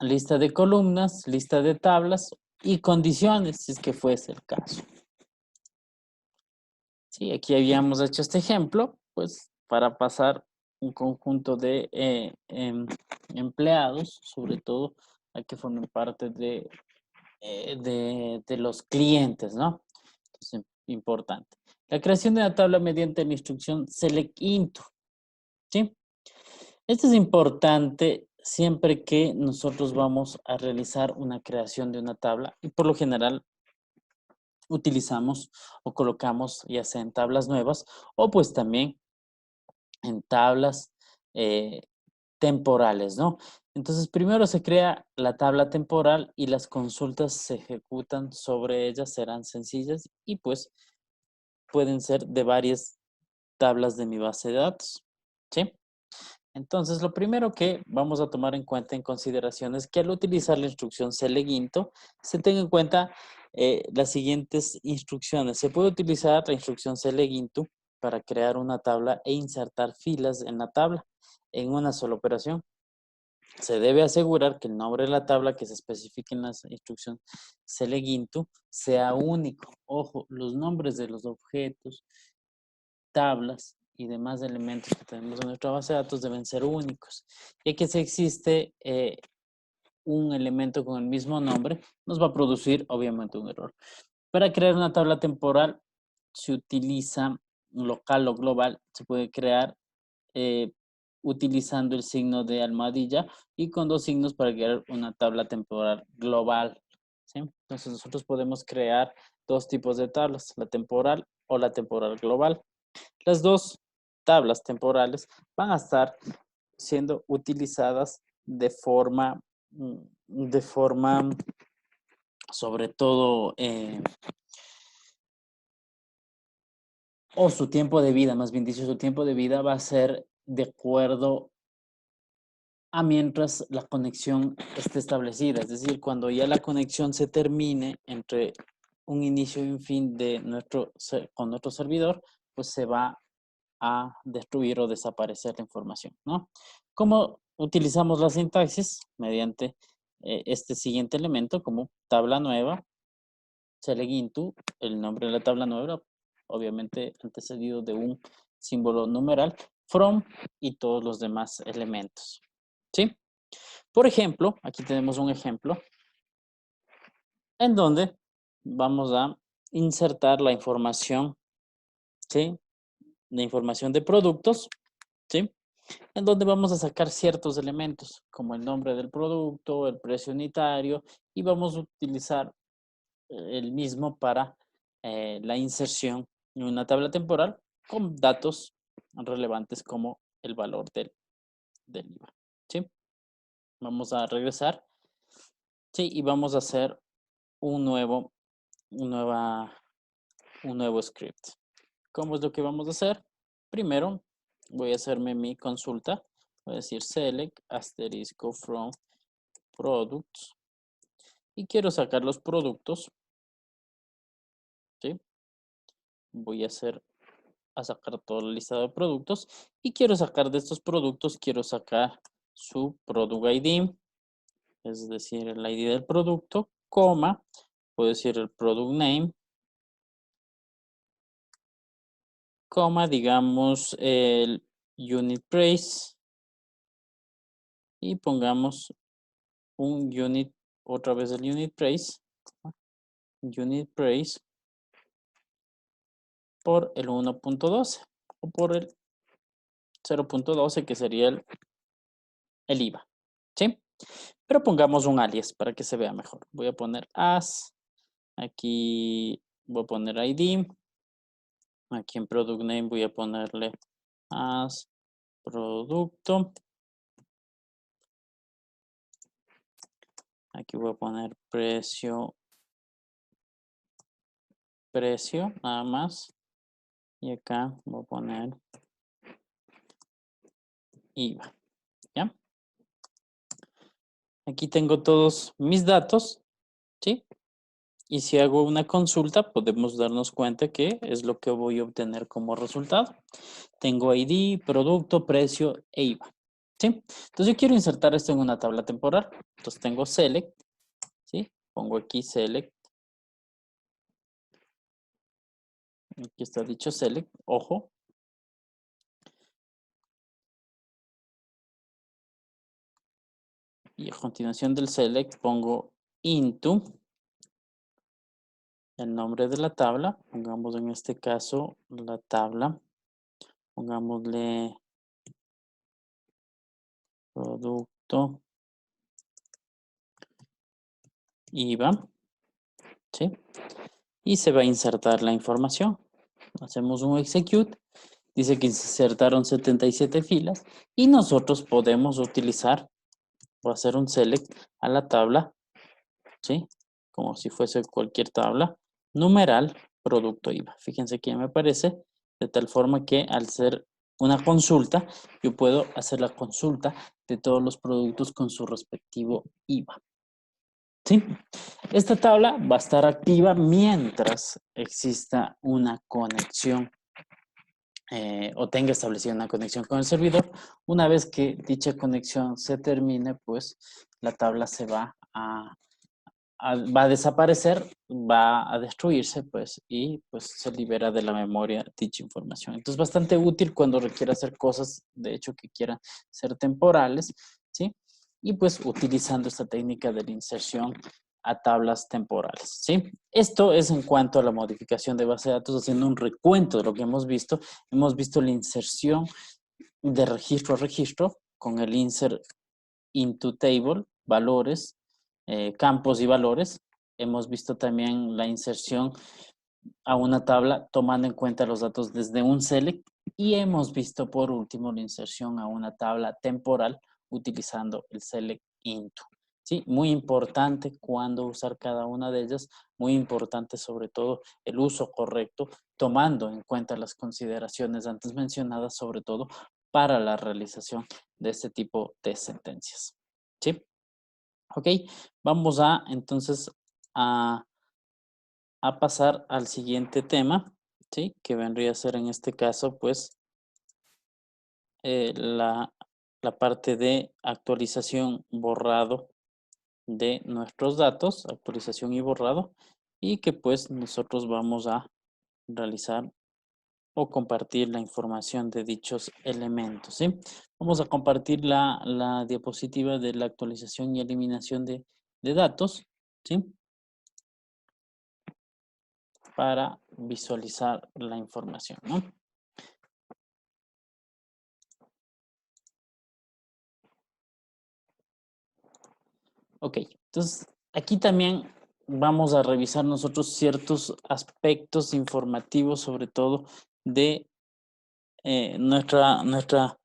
lista de columnas, lista de tablas y condiciones, si es que fuese el caso. Sí, aquí habíamos hecho este ejemplo, pues para pasar un conjunto de empleados, sobre todo a que formen parte de los clientes, ¿no? Entonces, importante. La creación de una tabla mediante la instrucción select into, ¿sí? Esto es importante siempre que nosotros vamos a realizar una creación de una tabla y por lo general utilizamos o colocamos ya sea en tablas nuevas o pues también en tablas eh, temporales, ¿no? Entonces primero se crea la tabla temporal y las consultas se ejecutan sobre ellas, serán sencillas y pues pueden ser de varias tablas de mi base de datos, ¿sí? Entonces, lo primero que vamos a tomar en cuenta en consideración es que al utilizar la instrucción seleginto, se tenga en cuenta las siguientes instrucciones. Se puede utilizar la instrucción seleginto para crear una tabla e insertar filas en la tabla en una sola operación. Se debe asegurar que el nombre de la tabla que se especifique en la instrucción seleginto sea único. Ojo, los nombres de los objetos, tablas y demás elementos que tenemos en nuestra base de datos deben ser únicos. Ya que si existe un elemento con el mismo nombre, nos va a producir obviamente un error. Para crear una tabla temporal se utiliza local o global, se puede crear eh, utilizando el signo de almohadilla y con dos signos para crear una tabla temporal global. ¿Sí? Entonces nosotros podemos crear dos tipos de tablas, la temporal o la temporal global. Las dos tablas temporales van a estar siendo utilizadas de forma sobre todo, o su tiempo de vida, más bien dicho, su tiempo de vida va a ser de acuerdo a mientras la conexión esté establecida. Es decir, cuando ya la conexión se termine entre un inicio y un fin de con nuestro servidor, pues se va a destruir o desaparecer la información, ¿no? ¿Cómo utilizamos la sintaxis? Mediante este siguiente elemento como tabla nueva, select into, el nombre de la tabla nueva, obviamente antecedido de un símbolo numeral, from y todos los demás elementos, ¿sí? Por ejemplo, aquí tenemos un ejemplo en donde vamos a insertar la información, ¿sí? La información de productos, ¿sí? En donde vamos a sacar ciertos elementos, como el nombre del producto, el precio unitario, y vamos a utilizar el mismo para la inserción en una tabla temporal con datos relevantes como el valor del IVA. ¿Sí? Vamos a regresar. Sí, y vamos a hacer un nuevo, un, nueva, un nuevo script. ¿Cómo es lo que vamos a hacer? Primero voy a hacerme mi consulta. Voy a decir select asterisco from products y quiero sacar los productos, ¿sí? Voy a hacer a sacar toda la lista de productos y quiero sacar de estos productos, quiero sacar su Product ID, es decir, el ID del producto, coma, puedo decir el Product Name, coma, digamos el Unit Price y pongamos un unit, otra vez el Unit Price por el 1.12 o por el 0.12 que sería el IVA, ¿sí? Pero pongamos un alias para que se vea mejor. Voy a poner as, aquí voy a poner ID, aquí en Product Name voy a ponerle as producto, aquí voy a poner precio, nada más, y acá voy a poner IVA, ¿ya? Aquí tengo todos mis datos, ¿sí? Y si hago una consulta, podemos darnos cuenta que es lo que voy a obtener como resultado. Tengo ID, producto, precio e IVA, ¿sí? Entonces yo quiero insertar esto en una tabla temporal. Entonces tengo select, ¿sí? Pongo aquí select. Aquí está dicho select, ojo. Y a continuación del select pongo into el nombre de la tabla. Pongamos en este caso la tabla. Pongámosle producto IVA, ¿sí? Y se va a insertar la información. Hacemos un execute. Dice que se insertaron 77 filas y nosotros podemos utilizar o hacer un select a la tabla, ¿sí? Como si fuese cualquier tabla, numeral, producto IVA. Fíjense que ya me aparece de tal forma que al ser una consulta, yo puedo hacer la consulta de todos los productos con su respectivo IVA. ¿Sí? Esta tabla va a estar activa mientras exista una conexión o tenga establecida una conexión con el servidor. Una vez que dicha conexión se termine, pues la tabla se va va a desaparecer, va a destruirse, pues, y pues se libera de la memoria dicha información. Entonces, bastante útil cuando requiera hacer cosas, de hecho, que quieran ser temporales, ¿sí? Y pues utilizando esta técnica de la inserción a tablas temporales, ¿sí? Esto es en cuanto a la modificación de base de datos, haciendo un recuento de lo que hemos visto. Hemos visto la inserción de registro a registro con el insert into table, valores, campos y valores. Hemos visto también la inserción a una tabla tomando en cuenta los datos desde un select y hemos visto por último la inserción a una tabla temporal utilizando el select into. Sí, muy importante cuándo usar cada una de ellas, muy importante sobre todo el uso correcto, tomando en cuenta las consideraciones antes mencionadas, sobre todo para la realización de este tipo de sentencias. ¿Sí? Ok, vamos a entonces a pasar al siguiente tema, ¿sí? Que vendría a ser en este caso, pues, la parte de actualización, borrado de nuestros datos, actualización y borrado, y que pues nosotros vamos a realizar o compartir la información de dichos elementos, ¿sí? Vamos a compartir la diapositiva de la actualización y eliminación de datos, ¿sí? Para visualizar la información, ¿no? Ok, entonces aquí también vamos a revisar nosotros ciertos aspectos informativos, sobre todo de nuestra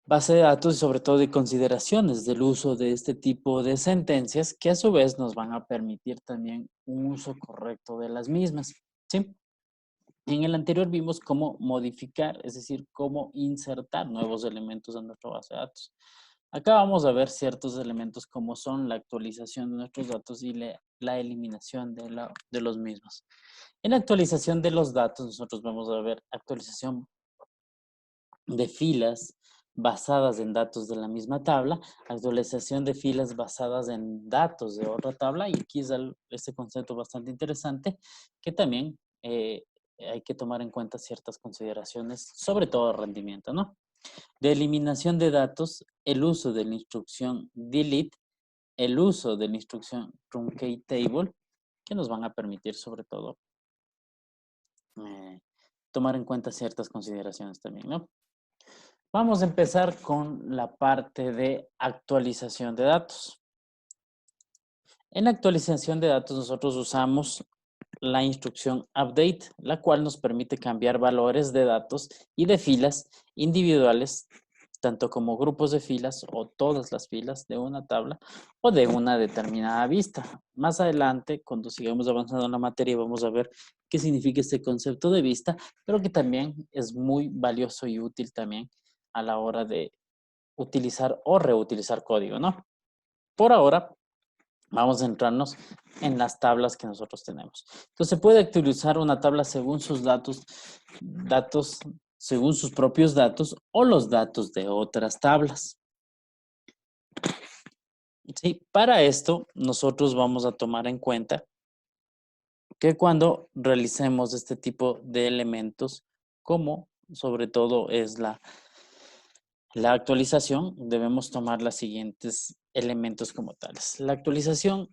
base de datos y sobre todo de consideraciones del uso de este tipo de sentencias que a su vez nos van a permitir también un uso correcto de las mismas, ¿sí? En el anterior vimos cómo modificar, es decir, cómo insertar nuevos elementos a nuestra base de datos. Acá vamos a ver ciertos elementos como son la actualización de nuestros datos y la eliminación de los mismos. En la actualización de los datos, nosotros vamos a ver actualización de filas basadas en datos de la misma tabla, actualización de filas basadas en datos de otra tabla, y aquí es este concepto bastante interesante que también hay que tomar en cuenta ciertas consideraciones, sobre todo rendimiento, ¿no? De eliminación de datos, el uso de la instrucción delete, el uso de la instrucción truncate table, que nos van a permitir sobre todo eh, tomar en cuenta ciertas consideraciones también, ¿no? Vamos a empezar con la parte de actualización de datos. En la actualización de datos nosotros usamos la instrucción update, la cual nos permite cambiar valores de datos y de filas individuales, tanto como grupos de filas o todas las filas de una tabla o de una determinada vista. Más adelante, cuando sigamos avanzando en la materia, vamos a ver qué significa este concepto de vista, pero que también es muy valioso y útil también a la hora de utilizar o reutilizar código, ¿no? Por ahora, vamos a centrarnos en las tablas que nosotros tenemos. Entonces, se puede actualizar una tabla según sus datos según sus propios datos o los datos de otras tablas. ¿Sí? Para esto, nosotros vamos a tomar en cuenta que cuando realicemos este tipo de elementos, como sobre todo es la actualización, debemos tomar los siguientes elementos como tales. La actualización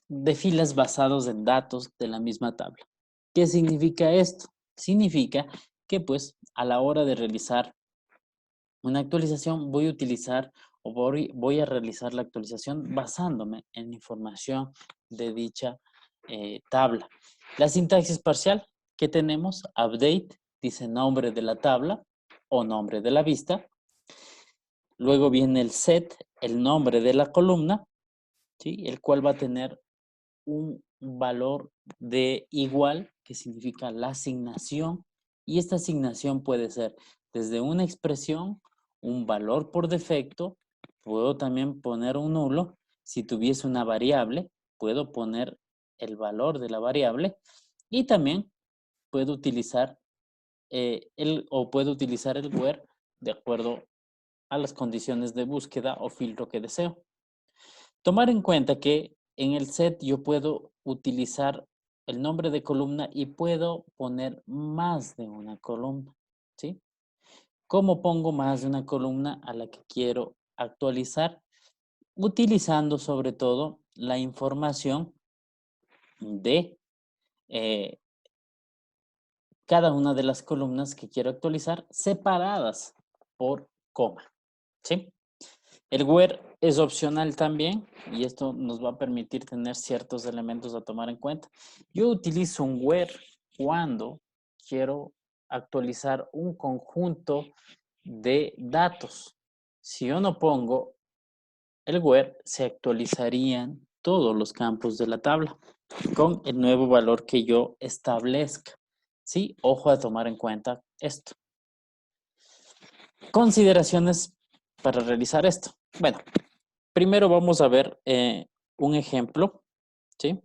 de filas basados en datos de la misma tabla. ¿Qué significa esto? Significa que pues a la hora de realizar una actualización voy a utilizar o voy a realizar la actualización basándome en información de dicha tabla. La sintaxis parcial que tenemos, update, dice nombre de la tabla o nombre de la vista. Luego viene el set, el nombre de la columna, ¿sí? El cual va a tener un valor de igual, que significa la asignación, y esta asignación puede ser desde una expresión, un valor por defecto, puedo también poner un nulo, si tuviese una variable, puedo poner el valor de la variable, y también puedo utilizar puedo utilizar el where de acuerdo a las condiciones de búsqueda o filtro que deseo. Tomar en cuenta que en el set yo puedo utilizar el nombre de columna y puedo poner más de una columna, ¿sí? ¿Cómo pongo más de una columna a la que quiero actualizar? Utilizando sobre todo la información de eh, cada una de las columnas que quiero actualizar separadas por coma, ¿sí? El where es opcional también y esto nos va a permitir tener ciertos elementos a tomar en cuenta. Yo utilizo un where cuando quiero actualizar un conjunto de datos. Si yo no pongo el where, se actualizarían todos los campos de la tabla con el nuevo valor que yo establezca. Sí, ojo a tomar en cuenta esto. Consideraciones para realizar esto. Bueno, primero vamos a ver un ejemplo, ¿sí?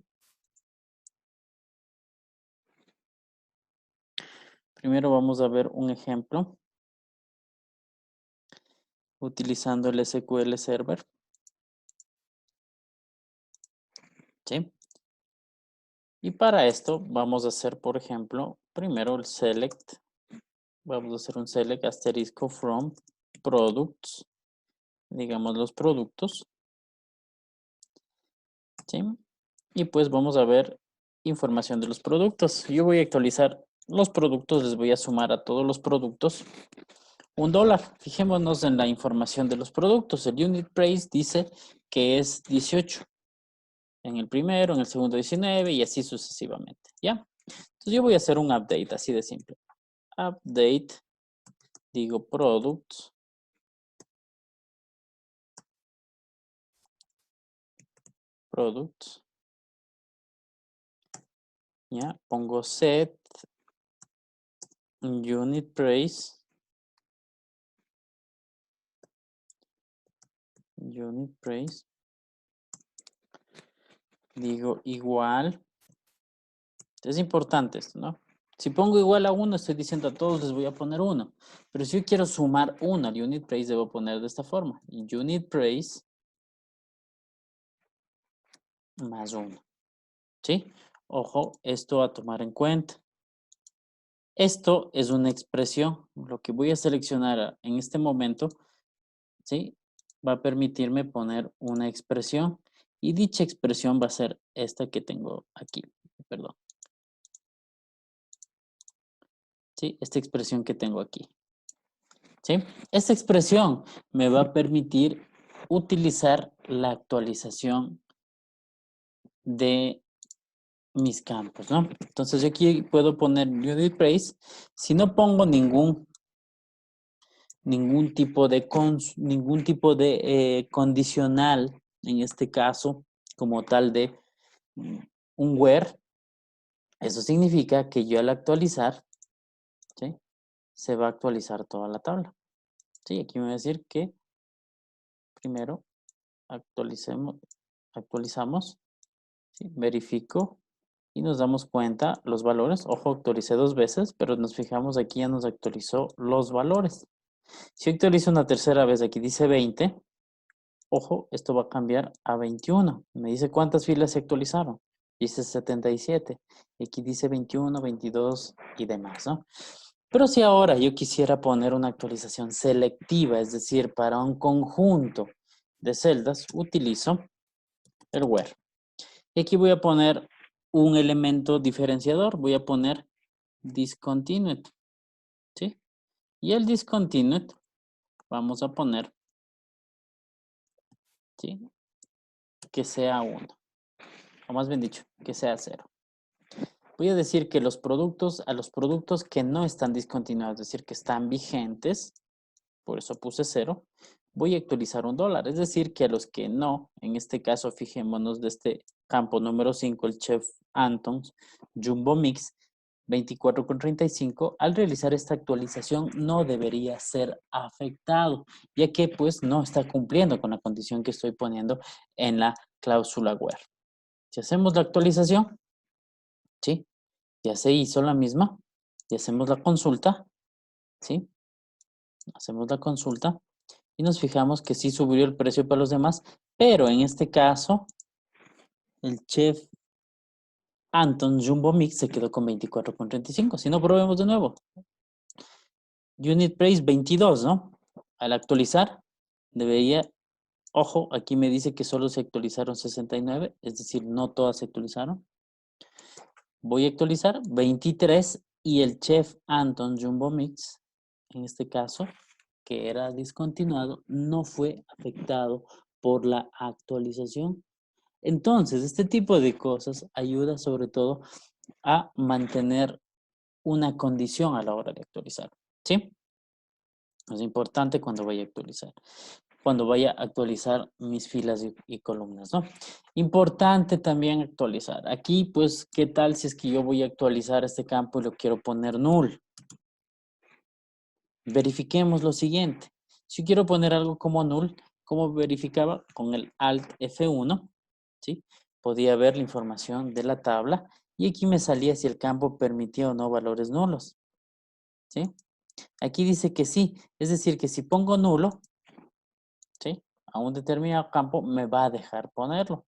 Primero vamos a ver un ejemplo utilizando el SQL Server, ¿sí? Y para esto vamos a hacer, por ejemplo, primero el select. Vamos a hacer un select asterisco from products, digamos los productos, ¿sí? Y pues vamos a ver información de los productos. Yo voy a actualizar los productos, les voy a sumar a todos los productos $1. Fijémonos en la información de los productos. El unit price dice que es 18. En el primero, en el segundo 19 y así sucesivamente. ¿Ya? Entonces yo voy a hacer un update así de simple. Update, digo products. Products. ¿Ya? Pongo set unit price unit price, digo igual, es importante esto, ¿no? Si pongo igual a 1, estoy diciendo a todos les voy a poner 1. Pero si yo quiero sumar 1 al unit price, debo poner de esta forma. Unit price más 1. ¿Sí? Ojo, esto a tomar en cuenta. Esto es una expresión. Lo que voy a seleccionar en este momento, ¿sí? Va a permitirme poner una expresión. Y dicha expresión va a ser esta que tengo aquí. Perdón. ¿Sí? Esta expresión que tengo aquí. ¿Sí? Esta expresión me va a permitir utilizar la actualización de mis campos, ¿no? Entonces yo aquí puedo poner unit price. Si no pongo ningún tipo de condicional, en este caso, como tal de un where, eso significa que yo al actualizar, ¿sí? Se va a actualizar toda la tabla. ¿Sí? Aquí me va a decir que primero actualizamos, ¿sí? Verifico y nos damos cuenta los valores. Ojo, actualicé 2 veces, pero nos fijamos aquí ya nos actualizó los valores. Si actualizo una tercera vez, aquí dice 20, ojo, esto va a cambiar a 21. Me dice cuántas filas se actualizaron. Dice 77. Y aquí dice 21, 22 y demás, ¿no? Pero si ahora yo quisiera poner una actualización selectiva, es decir, para un conjunto de celdas, utilizo el where. Y aquí voy a poner un elemento diferenciador. Voy a poner discontinued, ¿sí? Y el discontinued vamos a poner, ¿sí? Que sea 1. O más bien dicho, que sea 0. Voy a decir que a los productos que no están discontinuados, es decir, que están vigentes, por eso puse 0, voy a actualizar $1. Es decir, que a los que no, en este caso, fijémonos de este campo número 5, el Chef Anton's Jumbo Mix 24,35, al realizar esta actualización no debería ser afectado, ya que pues no está cumpliendo con la condición que estoy poniendo en la cláusula where. Si hacemos la actualización, ¿sí? Ya se hizo la misma y hacemos la consulta, ¿sí? Hacemos la consulta y nos fijamos que sí subió el precio para los demás, pero en este caso, el Chef Anton Jumbo Mix se quedó con 24,35. Si no, probemos de nuevo. Unit Price 22, ¿no? Al actualizar, debería, ojo, aquí me dice que solo se actualizaron 69, es decir, no todas se actualizaron. Voy a actualizar 23 y el Chef Anton Jumbo Mix, en este caso, que era discontinuado, no fue afectado por la actualización. Entonces, este tipo de cosas ayuda sobre todo a mantener una condición a la hora de actualizar, ¿sí? Es importante cuando vaya a actualizar. Cuando vaya a actualizar mis filas y columnas, ¿no? Importante también actualizar. Aquí, pues, ¿qué tal si es que yo voy a actualizar este campo y lo quiero poner null? Verifiquemos lo siguiente. Si quiero poner algo como null, ¿cómo verificaba? Con el Alt F1, ¿sí? Podía ver la información de la tabla y aquí me salía si el campo permitía o no valores nulos, ¿sí? Aquí dice que sí, es decir, que si pongo nulo, ¿sí? A un determinado campo me va a dejar ponerlo,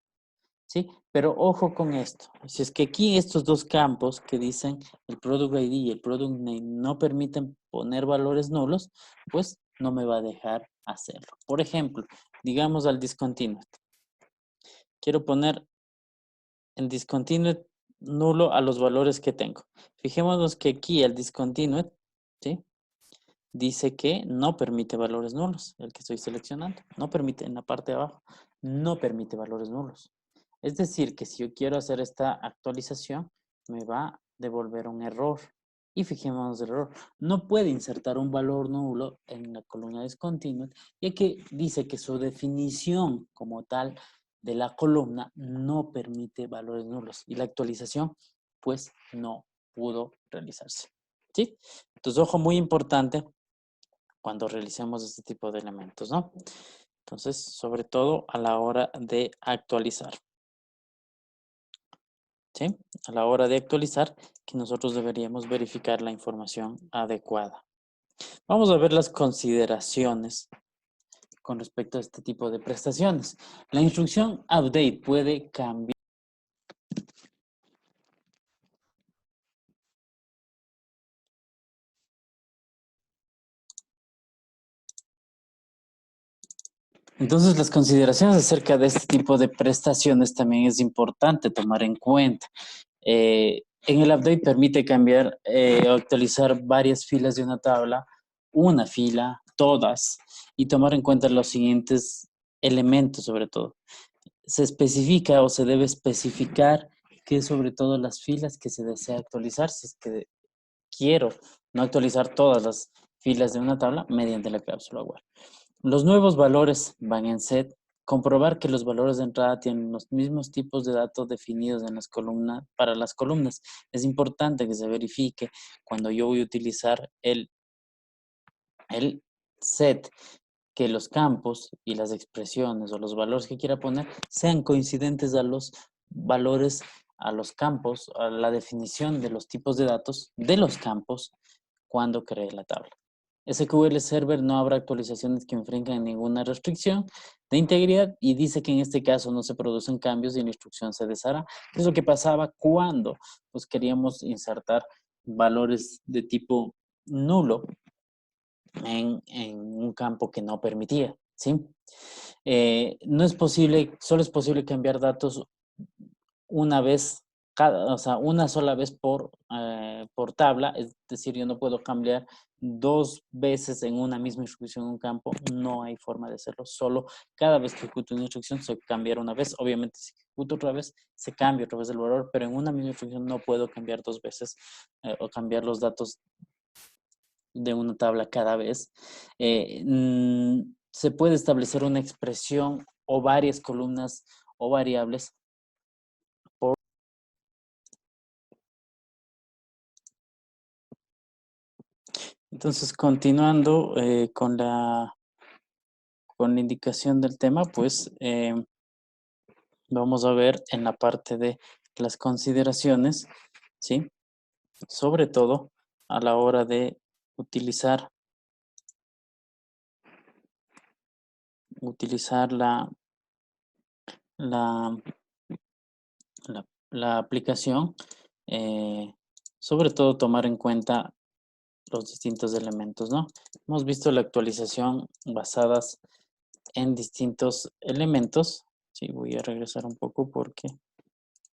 ¿sí? Pero ojo con esto. Si es que aquí estos dos campos que dicen el Product ID y el Product Name no permiten poner valores nulos, pues no me va a dejar hacerlo. Por ejemplo, digamos al discontinued. Quiero poner en discontinued nulo a los valores que tengo. Fijémonos que aquí el discontinued, ¿sí? Dice que no permite valores nulos, el que estoy seleccionando. No permite, en la parte de abajo, no permite valores nulos. Es decir, que si yo quiero hacer esta actualización, me va a devolver un error. Y fijémonos el error. No puede insertar un valor nulo en la columna discontinued, ya que dice que su definición como tal de la columna no permite valores nulos. Y la actualización, pues, no pudo realizarse. ¿Sí? Entonces, ojo, muy importante cuando realicemos este tipo de elementos, ¿no? Entonces, sobre todo a la hora de actualizar. ¿Sí? A la hora de actualizar, que nosotros deberíamos verificar la información adecuada. Vamos a ver las consideraciones con respecto a este tipo de prestaciones. La instrucción update puede cambiar. Entonces, las consideraciones acerca de este tipo de prestaciones también es importante tomar en cuenta. En el update permite cambiar o actualizar varias filas de una tabla, una fila, todas, y tomar en cuenta los siguientes elementos sobre todo. Se especifica o se debe especificar que sobre todo las filas que se desea actualizar, si es que quiero no actualizar todas las filas de una tabla mediante la cláusula where. Los nuevos valores van en set. Comprobar que los valores de entrada tienen los mismos tipos de datos definidos en las columnas para las columnas. Es importante que se verifique cuando yo voy a utilizar el set que los campos y las expresiones o los valores que quiera poner sean coincidentes a los valores, a los campos, a la definición de los tipos de datos de los campos cuando cree la tabla. SQL Server no habrá actualizaciones que infrinjan ninguna restricción de integridad y dice que en este caso no se producen cambios y la instrucción se deshará. ¿Qué es lo que pasaba cuando pues, queríamos insertar valores de tipo nulo en un campo que no permitía? ¿Sí? No es posible, solo es posible cambiar datos una vez, o sea, una sola vez por tabla, es decir, yo no puedo cambiar dos veces en una misma instrucción en un campo, no hay forma de hacerlo, solo cada vez que ejecuto una instrucción se cambiará una vez, obviamente si ejecuto otra vez, se cambia otra vez el valor, pero en una misma instrucción no puedo cambiar dos veces o cambiar los datos de una tabla cada vez. Se puede establecer una expresión o varias columnas o variables por. Entonces, continuando con la indicación del tema, pues vamos a ver en la parte de las consideraciones, ¿sí? Sobre todo a la hora de utilizar la, la aplicación, sobre todo tomar en cuenta los distintos elementos, ¿no? Hemos visto la actualización basadas en distintos elementos. Sí, voy a regresar un poco porque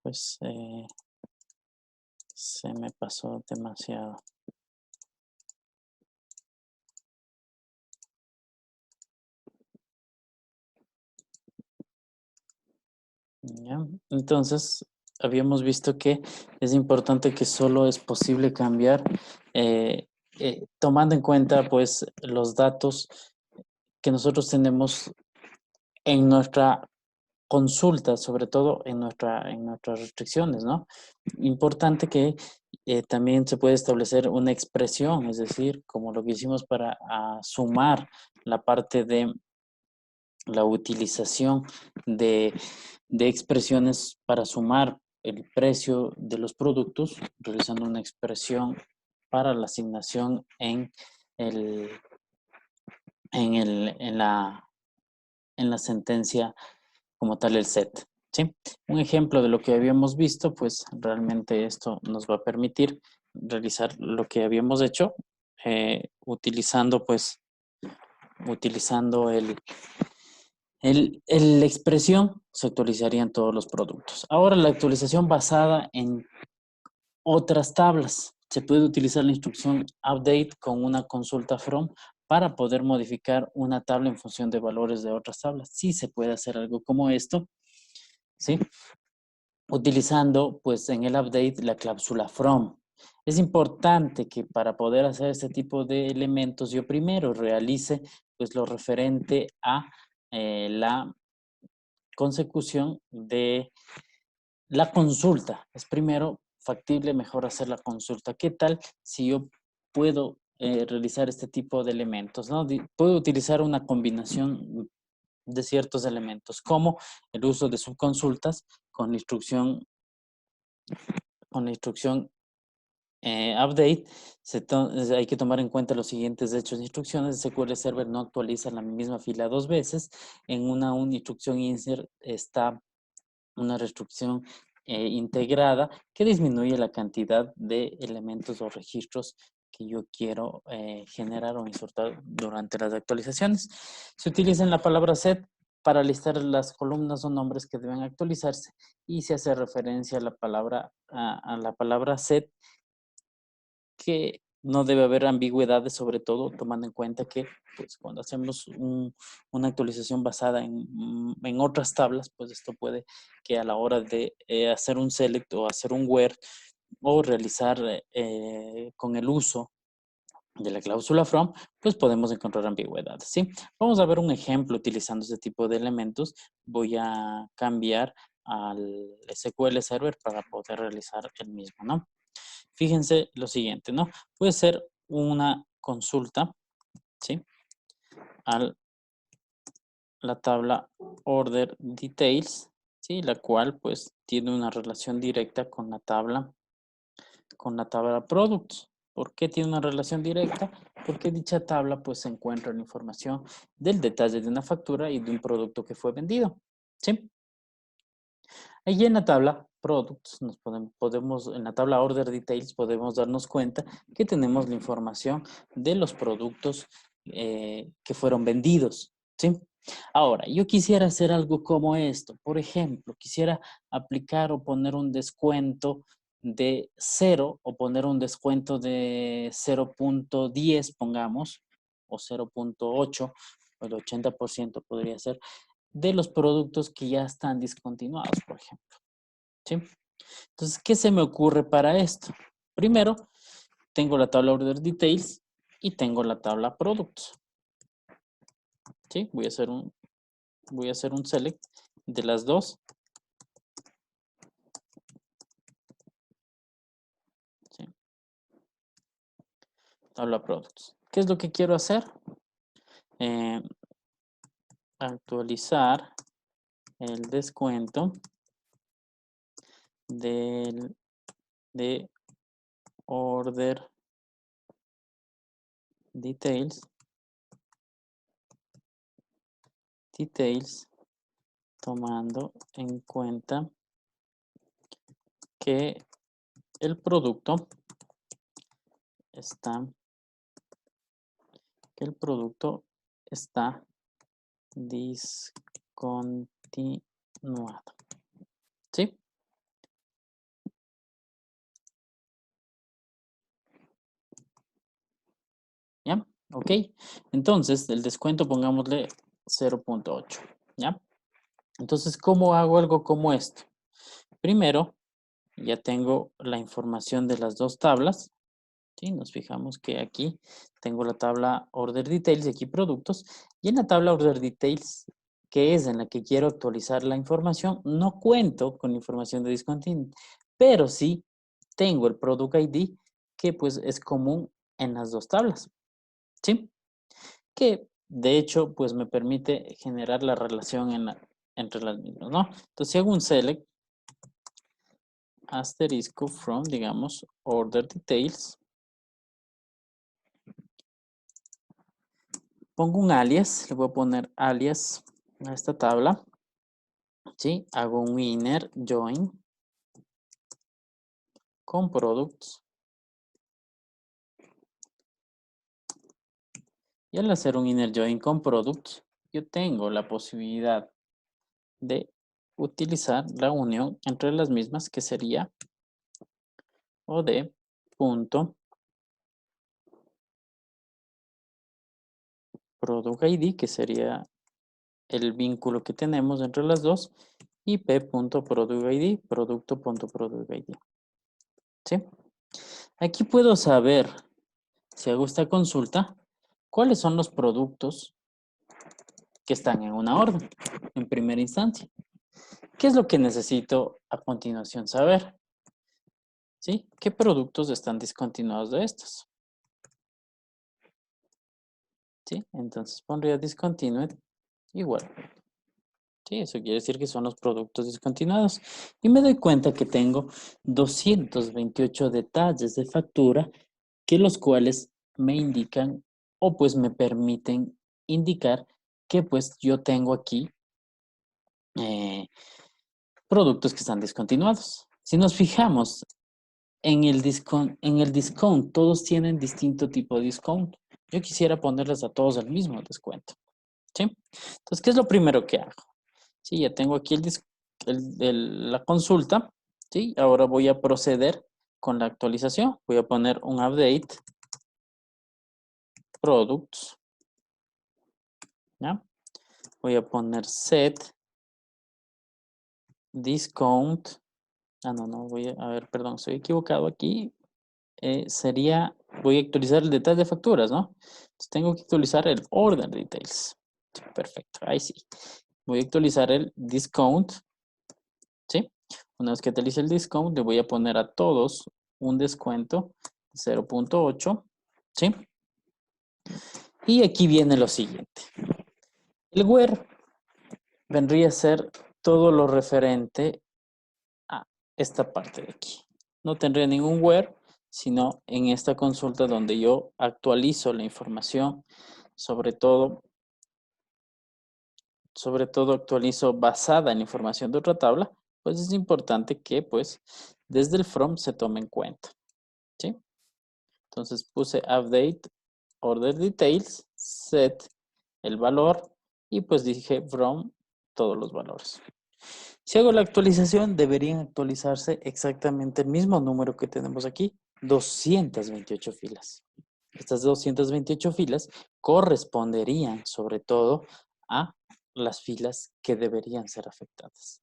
pues se me pasó demasiado. ¿Ya? Entonces, habíamos visto que es importante que solo es posible cambiar tomando en cuenta pues los datos que nosotros tenemos en nuestra consulta, sobre todo en nuestras restricciones, ¿no? Importante que también se puede establecer una expresión, es decir, como lo que hicimos para sumar la parte de la utilización de, de expresiones para sumar el precio de los productos, realizando una expresión para la asignación el, en la sentencia como tal el set. ¿Sí? Un ejemplo de lo que habíamos visto, pues realmente esto nos va a permitir realizar lo que habíamos hecho utilizando la expresión, se actualizarían todos los productos. Ahora la actualización basada en otras tablas. Se puede utilizar la instrucción update con una consulta from para poder modificar una tabla en función de valores de otras tablas. Sí se puede hacer algo como esto, ¿sí? Utilizando pues en el update la cláusula from. Es importante que para poder hacer este tipo de elementos yo primero realice pues lo referente a la consecución de la consulta. Es primero factible mejor hacer la consulta. ¿Qué tal si yo puedo realizar este tipo de elementos, ¿no? Puedo utilizar una combinación de ciertos elementos, como el uso de subconsultas con la instrucción update. Hay que tomar en cuenta los siguientes hechos de instrucciones. El SQL Server no actualiza la misma fila dos veces. En una instrucción insert está una restricción integrada que disminuye la cantidad de elementos o registros que yo quiero generar o insertar durante las actualizaciones. Se utiliza la palabra set para listar las columnas o nombres que deben actualizarse y se hace referencia a la palabra set, que no debe haber ambigüedades, sobre todo tomando en cuenta que pues, cuando hacemos una actualización basada en otras tablas, pues esto puede que a la hora de hacer un select o hacer un where o realizar con el uso de la cláusula from, pues podemos encontrar ambigüedades, ¿sí? Vamos a ver un ejemplo utilizando este tipo de elementos. Voy a cambiar al SQL Server para poder realizar el mismo, ¿no? Fíjense lo siguiente, ¿no? Puede ser una consulta, ¿sí? A la tabla order details, ¿sí? La cual pues tiene una relación directa con la tabla products. ¿Por qué tiene una relación directa? Porque dicha tabla pues se encuentra la información del detalle de una factura y de un producto que fue vendido, ¿sí? Allí en la tabla Products, en la tabla Order Details podemos darnos cuenta que tenemos la información de los productos que fueron vendidos, ¿sí? Ahora, yo quisiera hacer algo como esto. Por ejemplo, quisiera aplicar o poner un descuento de 0 o poner un descuento de 0.10, pongamos, o 0.8, o el 80% podría ser, de los productos que ya están discontinuados, por ejemplo, ¿sí? Entonces, ¿qué se me ocurre para esto? Primero, tengo la tabla Order Details y tengo la tabla Products, ¿sí? Voy a hacer un select de las dos, ¿sí? Tabla Products. ¿Qué es lo que quiero hacer? Actualizar el descuento de Order Details tomando en cuenta que el producto está discontinuado, ¿sí? ¿Ya? Ok. Entonces, el descuento pongámosle 0.8, ¿ya? Entonces, ¿cómo hago algo como esto? Primero, ya tengo la información de las dos tablas, ¿sí? Nos fijamos que aquí tengo la tabla Order Details y aquí Productos. Y en la tabla Order Details, que es en la que quiero actualizar la información, no cuento con la información de discontinuo, pero sí tengo el Product ID, que pues es común en las dos tablas, ¿sí? Que de hecho pues me permite generar la relación entre las mismas, ¿no? Entonces si hago un select asterisco from, digamos, Order Details, pongo un alias, le voy a poner alias a esta tabla, ¿sí? Hago un inner join con products y al hacer un inner join con products, yo tengo la posibilidad de utilizar la unión entre las mismas, que sería od punto product ID, que sería el vínculo que tenemos entre las dos, y p.productID, producto.productID, ¿sí? Aquí puedo saber, si hago esta consulta, cuáles son los productos que están en una orden en primera instancia. ¿Qué es lo que necesito a continuación saber? ¿Sí? ¿Qué productos están discontinuados de estos? ¿Sí? Entonces pondría discontinued igual. Sí, eso quiere decir que son los productos discontinuados. Y me doy cuenta que tengo 228 detalles de factura que los cuales me indican o pues me permiten indicar que pues yo tengo aquí productos que están discontinuados. Si nos fijamos en el discount, todos tienen distinto tipo de discount. Yo quisiera ponerles a todos el mismo descuento. ¿Sí? Entonces, ¿qué es lo primero que hago? Sí, ya tengo aquí la consulta. ¿Sí? Ahora voy a proceder con la actualización. Voy a poner un update products. ¿Ya? Voy a poner set discount. No, a ver, perdón, estoy equivocado aquí. Voy a actualizar el detalle de facturas, ¿no? Entonces tengo que actualizar el order details. Sí, perfecto, ahí sí. Voy a actualizar el discount, ¿sí? Una vez que actualice el discount, le voy a poner a todos un descuento de 0.8, ¿sí? Y aquí viene lo siguiente. El where vendría a ser todo lo referente a esta parte de aquí. No tendría ningún where, sino en esta consulta donde yo actualizo la información, sobre todo actualizo basada en la información de otra tabla, pues es importante que pues desde el from se tome en cuenta, ¿sí? Entonces puse update order details, set el valor y pues dije from todos los valores. Si hago la actualización, deberían actualizarse exactamente el mismo número que tenemos aquí, 228 filas. Estas 228 filas corresponderían sobre todo a las filas que deberían ser afectadas.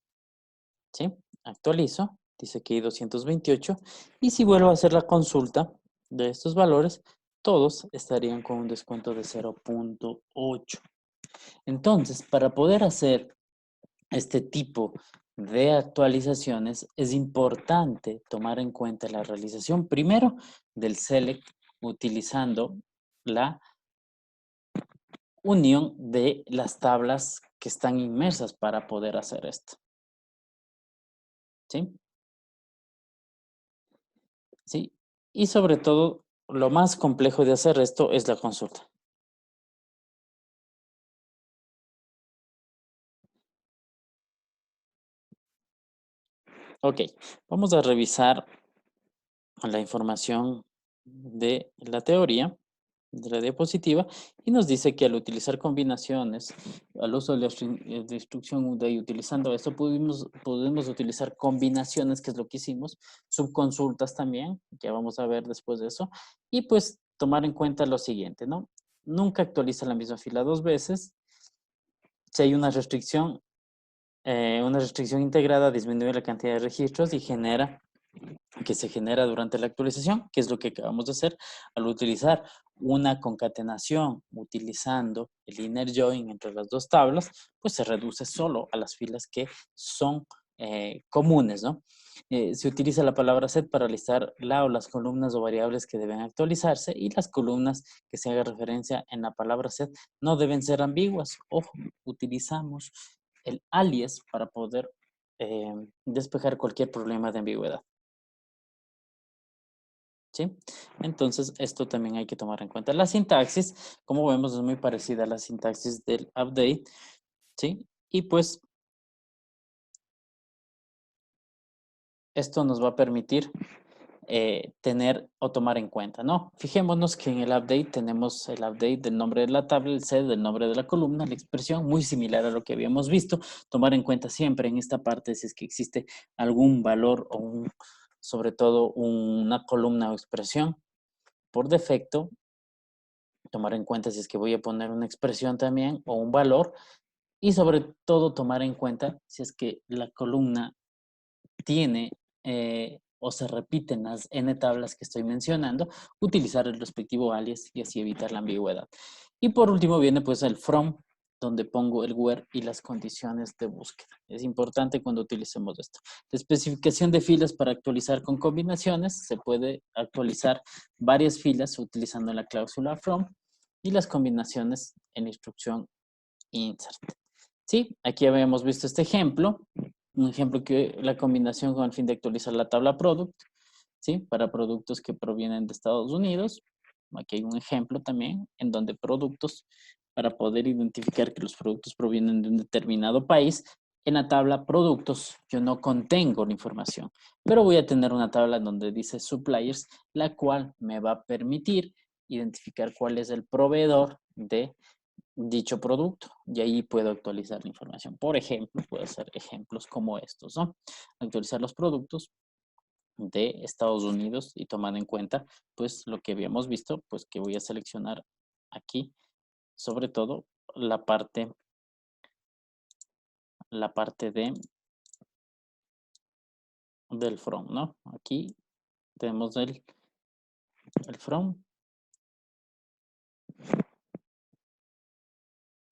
¿Sí? Actualizo, dice que hay 228 y si vuelvo a hacer la consulta de estos valores, todos estarían con un descuento de 0.8. Entonces, para poder hacer este tipo de actualizaciones, es importante tomar en cuenta la realización primero del select utilizando la unión de las tablas que están inmersas para poder hacer esto. ¿Sí? ¿Sí? Y sobre todo, lo más complejo de hacer esto es la consulta. Ok, vamos a revisar la información de la teoría, de la diapositiva, y nos dice que al utilizar combinaciones, al uso de la instrucción UDI, utilizando esto, podemos utilizar combinaciones, que es lo que hicimos, subconsultas también, que vamos a ver después de eso, y pues tomar en cuenta lo siguiente, ¿no? Nunca actualiza la misma fila dos veces. Si hay una restricción integrada, disminuye la cantidad de registros y que se genera durante la actualización, que es lo que acabamos de hacer al utilizar una concatenación utilizando el inner join entre las dos tablas, pues se reduce solo a las filas que son comunes, ¿no? Se utiliza la palabra set para listar la o las columnas o variables que deben actualizarse y las columnas que se haga referencia en la palabra set no deben ser ambiguas. Ojo, utilizamos el alias para poder despejar cualquier problema de ambigüedad. ¿Sí? Entonces, esto también hay que tomar en cuenta. La sintaxis, como vemos, es muy parecida a la sintaxis del update, ¿sí? Y pues, esto nos va a permitir tener o tomar en cuenta, ¿no? Fijémonos que en el update tenemos el update del nombre de la tabla, el set del nombre de la columna, la expresión, muy similar a lo que habíamos visto. Tomar en cuenta siempre en esta parte si es que existe algún valor o sobre todo una columna o expresión por defecto, tomar en cuenta si es que voy a poner una expresión también o un valor y sobre todo tomar en cuenta si es que la columna tiene o se repiten las n tablas que estoy mencionando, utilizar el respectivo alias y así evitar la ambigüedad. Y por último viene pues el from, donde pongo el where y las condiciones de búsqueda. Es importante cuando utilicemos esto. La especificación de filas para actualizar con combinaciones. Se puede actualizar varias filas utilizando la cláusula from y las combinaciones en la instrucción insert. Sí, aquí habíamos visto este ejemplo, un ejemplo que la combinación con el fin de actualizar la tabla product, ¿sí? Para productos que provienen de Estados Unidos. Aquí hay un ejemplo también en donde productos, para poder identificar que los productos provienen de un determinado país, en la tabla productos yo no contengo la información, pero voy a tener una tabla en donde dice suppliers, la cual me va a permitir identificar cuál es el proveedor de dicho producto y ahí puedo actualizar la información. Por ejemplo, puedo hacer ejemplos como estos, ¿no? Actualizar los productos de Estados Unidos y tomando en cuenta pues lo que habíamos visto, pues que voy a seleccionar aquí sobre todo la parte del from, ¿no? Aquí tenemos el from,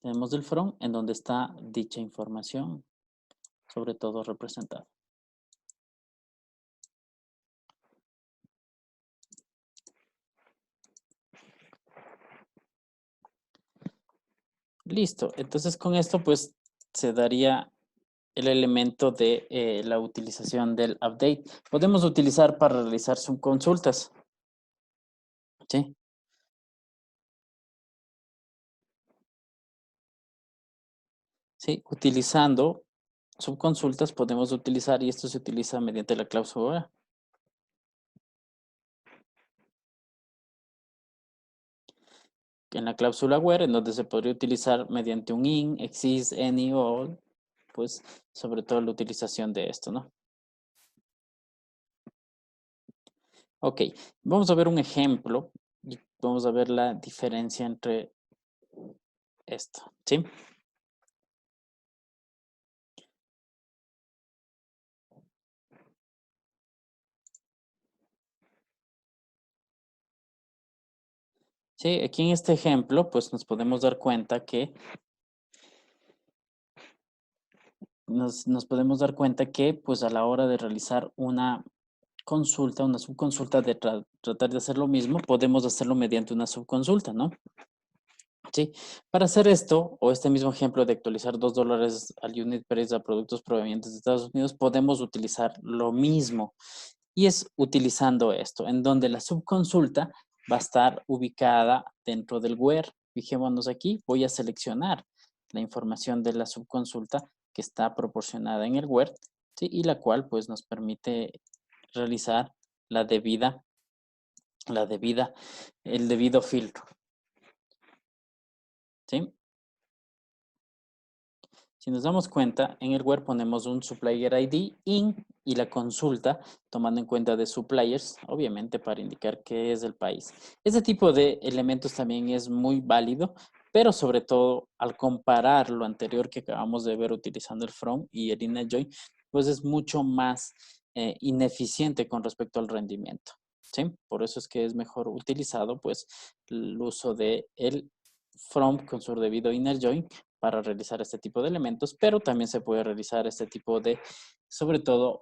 tenemos el from en donde está dicha información sobre todo representada. Listo, entonces con esto pues se daría el elemento de la utilización del update. Podemos utilizar para realizar subconsultas, ¿sí? Sí, utilizando subconsultas podemos utilizar, y esto se utiliza mediante la cláusula. En la cláusula where, en donde se podría utilizar mediante un in, exist, any, all, pues sobre todo la utilización de esto, ¿no? Ok, vamos a ver un ejemplo y vamos a ver la diferencia entre esto, ¿sí? Sí, aquí en este ejemplo, pues nos podemos dar cuenta que nos podemos dar cuenta que pues a la hora de realizar una consulta, una subconsulta de tratar de hacer lo mismo, podemos hacerlo mediante una subconsulta, ¿no? Sí, para hacer esto, o este mismo ejemplo de actualizar $2 al unit price a productos provenientes de Estados Unidos, podemos utilizar lo mismo. Y es utilizando esto, en donde la subconsulta va a estar ubicada dentro del where. Fijémonos aquí, voy a seleccionar la información de la subconsulta que está proporcionada en el where, ¿sí? Y la cual pues nos permite realizar la el debido filtro, ¿sí? Si nos damos cuenta, en el where ponemos un supplier ID in y la consulta, tomando en cuenta de suppliers, obviamente para indicar qué es el país. Este tipo de elementos también es muy válido, pero sobre todo al comparar lo anterior que acabamos de ver utilizando el from y el inner join, pues es mucho más ineficiente con respecto al rendimiento. ¿Sí? Por eso es que es mejor utilizado pues el uso de el from con su debido inner join para realizar este tipo de elementos, pero también se puede realizar este tipo de, sobre todo,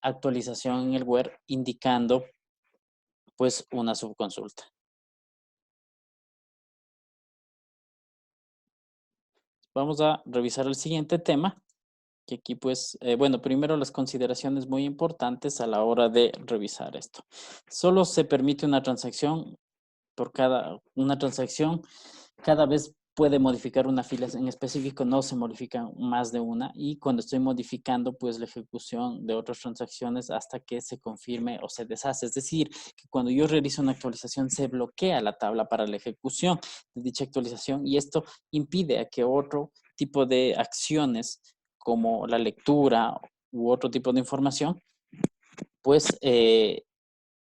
actualización en el where indicando pues una subconsulta. Vamos a revisar el siguiente tema, que aquí pues, bueno, primero las consideraciones muy importantes a la hora de revisar esto. Solo se permite una transacción una transacción cada vez puede modificar una fila en específico, no se modifica más de una y cuando estoy modificando pues la ejecución de otras transacciones hasta que se confirme o se deshace. Es decir, que cuando yo realizo una actualización se bloquea la tabla para la ejecución de dicha actualización y esto impide a que otro tipo de acciones como la lectura u otro tipo de información pues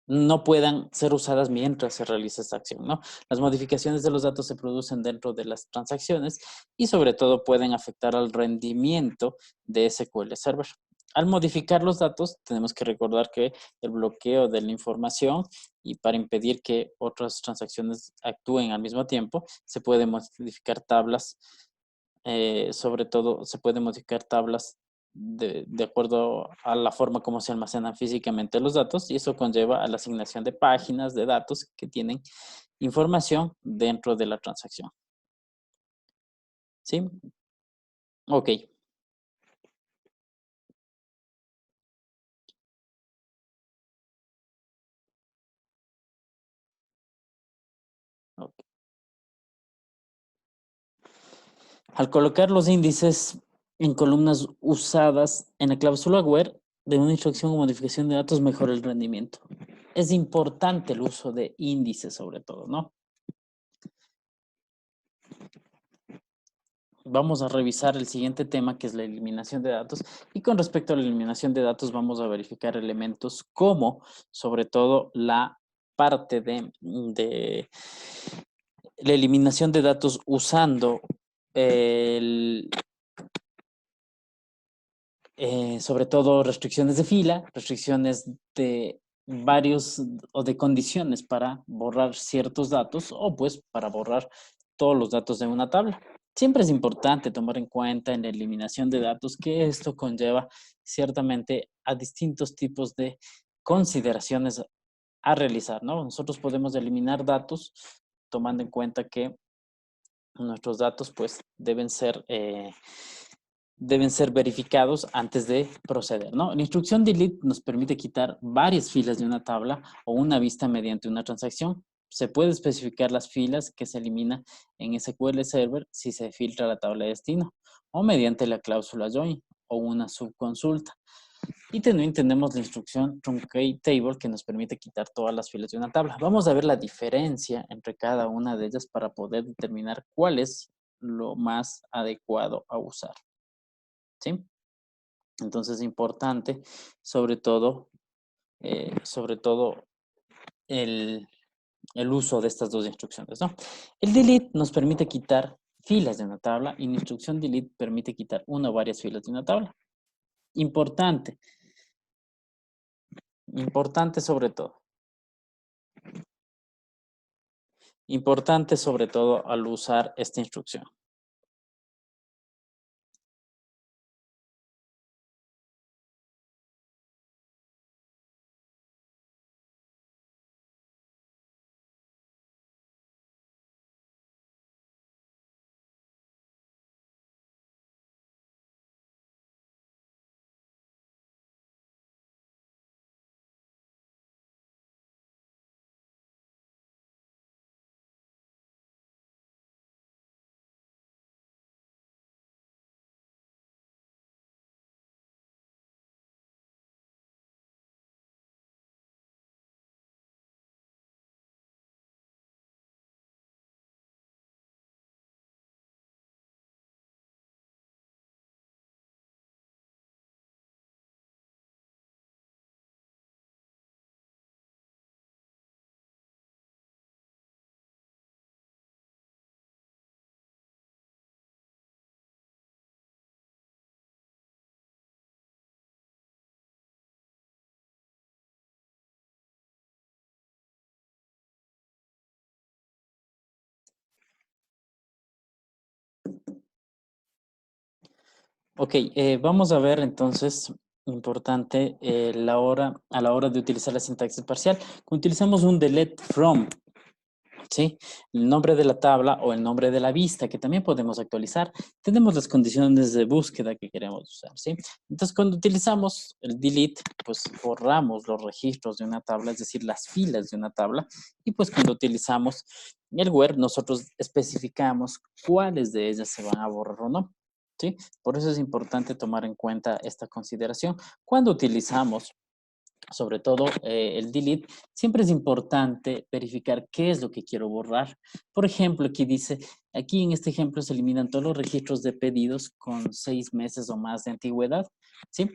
no puedan ser usadas mientras se realiza esta acción, ¿no? Las modificaciones de los datos se producen dentro de las transacciones y sobre todo pueden afectar al rendimiento de SQL Server. Al modificar los datos, tenemos que recordar que el bloqueo de la información y para impedir que otras transacciones actúen al mismo tiempo, se pueden modificar tablas, sobre todo se pueden modificar tablas de acuerdo a la forma como se almacenan físicamente los datos y eso conlleva a la asignación de páginas de datos que tienen información dentro de la transacción. ¿Sí? Ok. Ok. Al colocar los índices en columnas usadas en la cláusula where de una instrucción o modificación de datos mejora el rendimiento. Es importante el uso de índices sobre todo, ¿no? Vamos a revisar el siguiente tema que es la eliminación de datos y con respecto a la eliminación de datos vamos a verificar elementos como sobre todo la parte de la eliminación de datos usando el, sobre todo restricciones de fila, restricciones de varios o de condiciones para borrar ciertos datos o pues para borrar todos los datos de una tabla. Siempre es importante tomar en cuenta en la eliminación de datos que esto conlleva ciertamente a distintos tipos de consideraciones a realizar, ¿no? Nosotros podemos eliminar datos tomando en cuenta que nuestros datos pues deben ser verificados antes de proceder, ¿no? La instrucción delete nos permite quitar varias filas de una tabla o una vista mediante una transacción. Se puede especificar las filas que se eliminan en SQL Server si se filtra la tabla de destino o mediante la cláusula join o una subconsulta. Y también tenemos la instrucción truncate table que nos permite quitar todas las filas de una tabla. Vamos a ver la diferencia entre cada una de ellas para poder determinar cuál es lo más adecuado a usar. ¿Sí? Entonces es importante, sobre todo el, el uso de estas dos instrucciones, ¿no? El delete nos permite quitar filas de una tabla y la instrucción delete permite quitar una o varias filas de una tabla. Importante, importante sobre todo. Importante sobre todo al usar esta instrucción. Ok, vamos a ver entonces, importante, a la hora de utilizar la sintaxis parcial. Utilizamos un delete from, ¿sí? El nombre de la tabla o el nombre de la vista, que también podemos actualizar. Tenemos las condiciones de búsqueda que queremos usar, ¿sí? Entonces, cuando utilizamos el delete, pues borramos los registros de una tabla, es decir, las filas de una tabla. Y pues cuando utilizamos el where, nosotros especificamos cuáles de ellas se van a borrar o no, ¿sí? Por eso es importante tomar en cuenta esta consideración. Cuando utilizamos sobre todo el delete, siempre es importante verificar qué es lo que quiero borrar. Por ejemplo, aquí dice, aquí en este ejemplo se eliminan todos los registros de pedidos con 6 meses o más de antigüedad, ¿sí?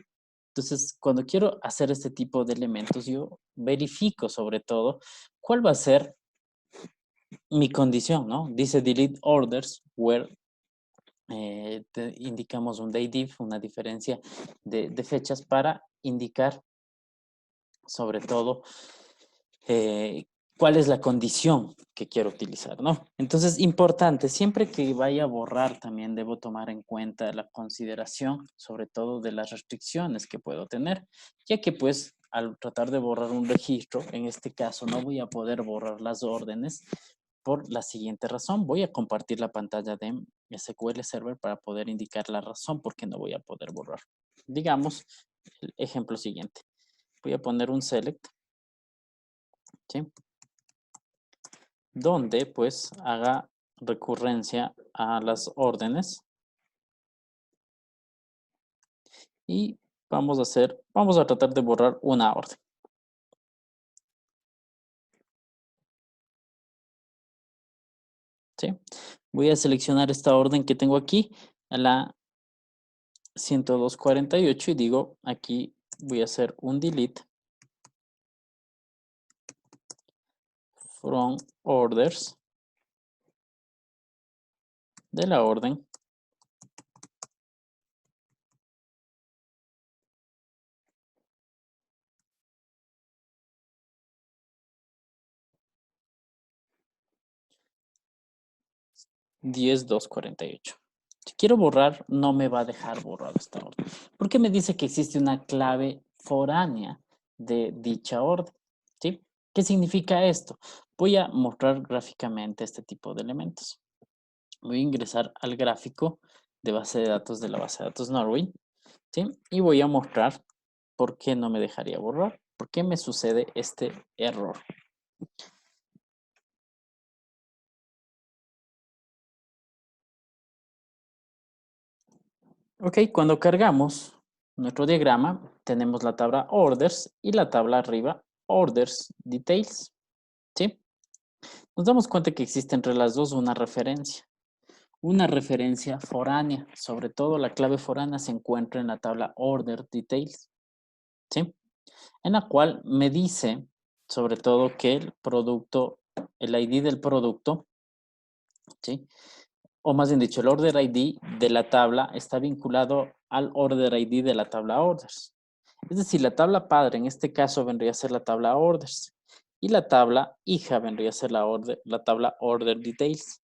Entonces, cuando quiero hacer este tipo de elementos, yo verifico sobre todo cuál va a ser mi condición, ¿no? Dice delete orders where indicamos un dative, una diferencia de fechas para indicar sobre todo eh, cuál es la condición que quiero utilizar, ¿no? Entonces, importante, siempre que vaya a borrar también debo tomar en cuenta la consideración, sobre todo de las restricciones que puedo tener, ya que pues al tratar de borrar un registro, en este caso no voy a poder borrar las órdenes por la siguiente razón. Voy a compartir la pantalla de SQL Server para poder indicar la razón por qué no voy a poder borrar. Digamos, el ejemplo siguiente. Voy a poner un select, ¿sí? Donde pues haga recurrencia a las órdenes. Y vamos a tratar de borrar una orden. ¿Sí? Voy a seleccionar esta orden que tengo aquí, a la 102.48, y digo, aquí voy a hacer un delete from orders de la orden 10.2.48. Si quiero borrar, no me va a dejar borrar esta orden, porque me dice que existe una clave foránea de dicha orden. ¿Sí? ¿Qué significa esto? Voy a mostrar gráficamente este tipo de elementos. Voy a ingresar al gráfico de base de datos de la base de datos Norway, ¿sí? Y voy a mostrar por qué no me dejaría borrar, por qué me sucede este error. Ok, cuando cargamos nuestro diagrama, tenemos la tabla Orders y la tabla arriba Orders Details, ¿sí? Nos damos cuenta que existe entre las dos una referencia foránea, sobre todo la clave foránea se encuentra en la tabla Order Details, ¿sí? En la cual me dice sobre todo que el producto, el ID del producto, ¿sí? O más bien dicho, el order ID de la tabla está vinculado al order ID de la tabla orders. Es decir, la tabla padre en este caso vendría a ser la tabla orders y la tabla hija vendría a ser la tabla order details.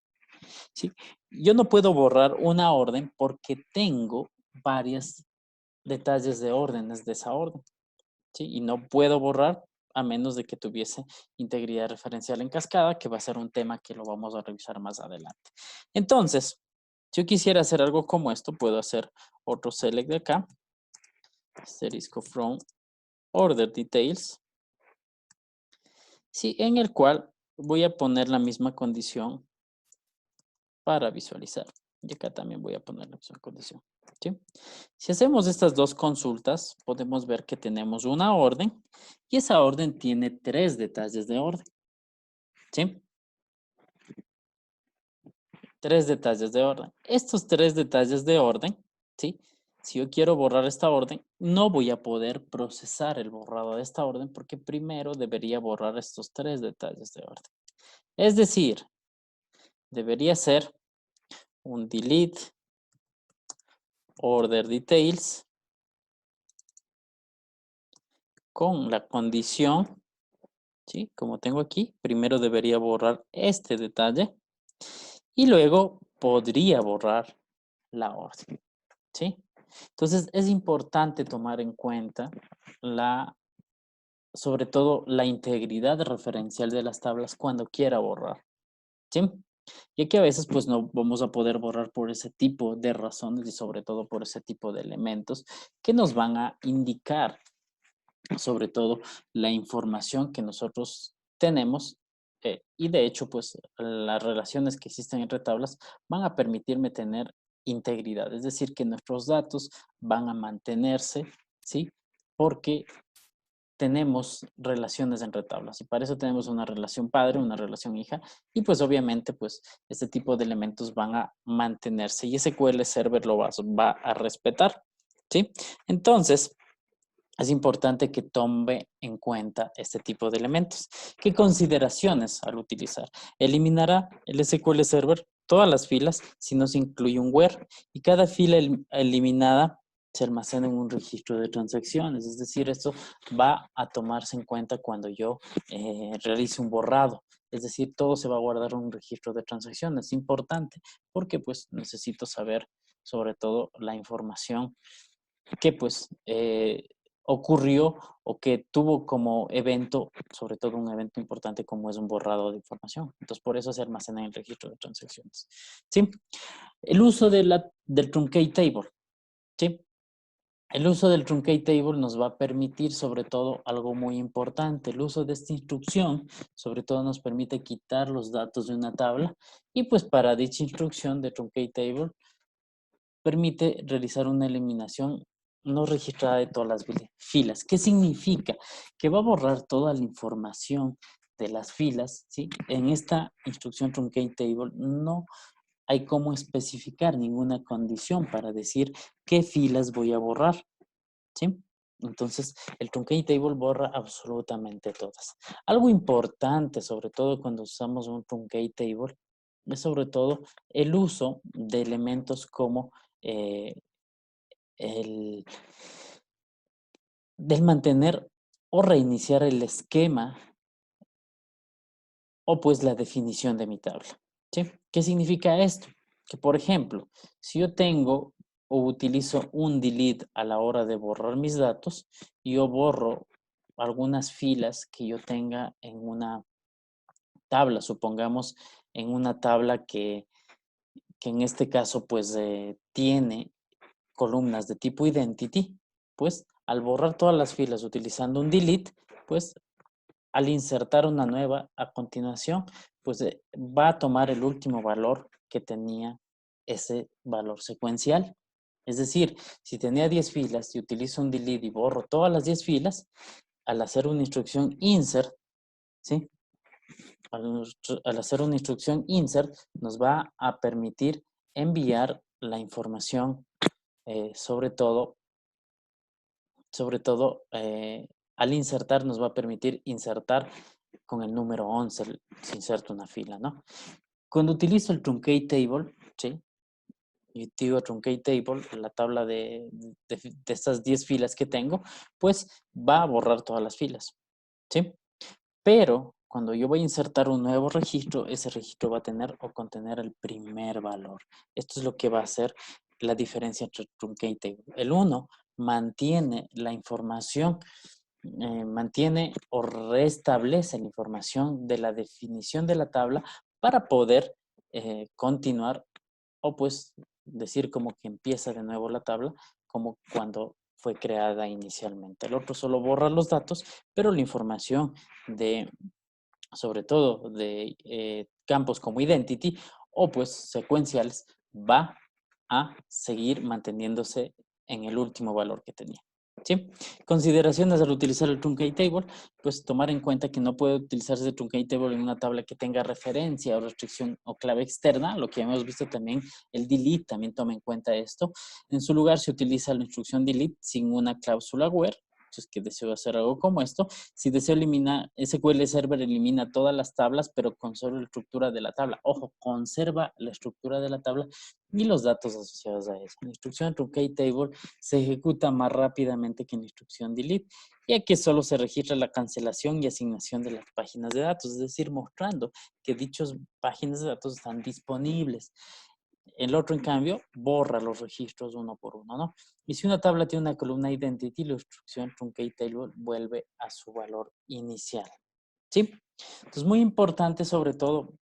¿Sí? Yo no puedo borrar una orden porque tengo varios detalles de órdenes de esa orden. ¿Sí? Y no puedo borrar a menos de que tuviese integridad referencial en cascada, que va a ser un tema que lo vamos a revisar más adelante. Entonces, si yo quisiera hacer algo como esto, puedo hacer otro select de acá, asterisco from order details, sí, en el cual voy a poner la misma condición para visualizar. Y acá también voy a poner la misma condición. ¿Sí? Si hacemos estas dos consultas, podemos ver que tenemos una orden y esa orden tiene 3 detalles de orden. ¿Sí? 3 detalles de orden. Estos 3 detalles de orden, ¿sí? Si yo quiero borrar esta orden, no voy a poder procesar el borrado de esta orden porque primero debería borrar estos 3 detalles de orden. Es decir, debería ser un delete order details con la condición, ¿sí? Como tengo aquí, primero debería borrar este detalle y luego podría borrar la orden, ¿sí? Entonces es importante tomar en cuenta sobre todo la integridad referencial de las tablas cuando quiera borrar, ¿sí? Ya que a veces pues no vamos a poder borrar por ese tipo de razones y sobre todo por ese tipo de elementos que nos van a indicar sobre todo la información que nosotros tenemos y de hecho pues las relaciones que existen entre tablas van a permitirme tener integridad, es decir, que nuestros datos van a mantenerse, ¿sí? Porque tenemos relaciones entre tablas y para eso tenemos una relación padre, una relación hija y pues obviamente pues este tipo de elementos van a mantenerse y SQL Server lo va a respetar, ¿sí? Entonces, es importante que tome en cuenta este tipo de elementos. ¿Qué consideraciones al utilizar? Eliminará el SQL Server todas las filas si no se incluye un where y cada fila eliminada se almacena en un registro de transacciones. Es decir, esto va a tomarse en cuenta cuando yo realice un borrado. Es decir, todo se va a guardar en un registro de transacciones. Es importante porque pues necesito saber sobre todo la información que pues ocurrió o que tuvo como evento, sobre todo un evento importante como es un borrado de información. Entonces, por eso se almacena en el registro de transacciones. ¿Sí? El uso del truncate table. ¿Sí? El uso del truncate table nos va a permitir, sobre todo, algo muy importante. El uso de esta instrucción, sobre todo, nos permite quitar los datos de una tabla y pues para dicha instrucción de truncate table permite realizar una eliminación no registrada de todas las filas. ¿Qué significa? Que va a borrar toda la información de las filas, ¿sí? En esta instrucción truncate table no hay cómo especificar ninguna condición para decir qué filas voy a borrar, ¿sí? Entonces, el truncate table borra absolutamente todas. Algo importante, sobre todo cuando usamos un truncate table, es sobre todo el uso de elementos como eh, el del mantener o reiniciar el esquema o pues la definición de mi tabla, ¿sí? ¿Qué significa esto? Que por ejemplo, si yo tengo o utilizo un delete a la hora de borrar mis datos, yo borro algunas filas que yo tenga en una tabla, supongamos en una tabla que en este caso pues tiene columnas de tipo identity, pues al borrar todas las filas utilizando un delete, pues al insertar una nueva a continuación, pues va a tomar el último valor que tenía ese valor secuencial. Es decir, si tenía 10 filas y utilizo un delete y borro todas las 10 filas, al hacer una instrucción insert, ¿sí? Al hacer una instrucción insert, nos va a permitir enviar la información, sobre todo, al insertar nos va a permitir insertar con el número 11, se inserta una fila, ¿no? Cuando utilizo el truncate table, ¿sí? Y digo truncate table, la tabla de estas 10 filas que tengo, pues va a borrar todas las filas, ¿sí? Pero cuando yo voy a insertar un nuevo registro, ese registro va a tener o contener el primer valor. Esto es lo que va a hacer la diferencia entre truncate table. El 1 mantiene la información, mantiene o restablece la información de la definición de la tabla para poder continuar o pues decir como que empieza de nuevo la tabla como cuando fue creada inicialmente. El otro solo borra los datos, pero la información de, sobre todo de campos como identity o pues secuenciales, va a seguir manteniéndose en el último valor que tenía. ¿Sí? Consideraciones al utilizar el truncate table, pues tomar en cuenta que no puede utilizarse el truncate table en una tabla que tenga referencia o restricción o clave externa, lo que hemos visto también, el delete también toma en cuenta esto. En su lugar se utiliza la instrucción delete sin una cláusula where, si es que deseo hacer algo como esto. Si deseo eliminar, SQL Server elimina todas las tablas, pero conserva la estructura de la tabla. Ojo, conserva la estructura de la tabla y los datos asociados a eso. La instrucción truncate table se ejecuta más rápidamente que la instrucción delete, ya que solo se registra la cancelación y asignación de las páginas de datos, es decir, mostrando que dichas páginas de datos están disponibles. El otro, en cambio, borra los registros uno por uno, ¿no? Y si una tabla tiene una columna identity, la instrucción truncate table vuelve a su valor inicial, ¿sí? Entonces, muy importante, sobre todo,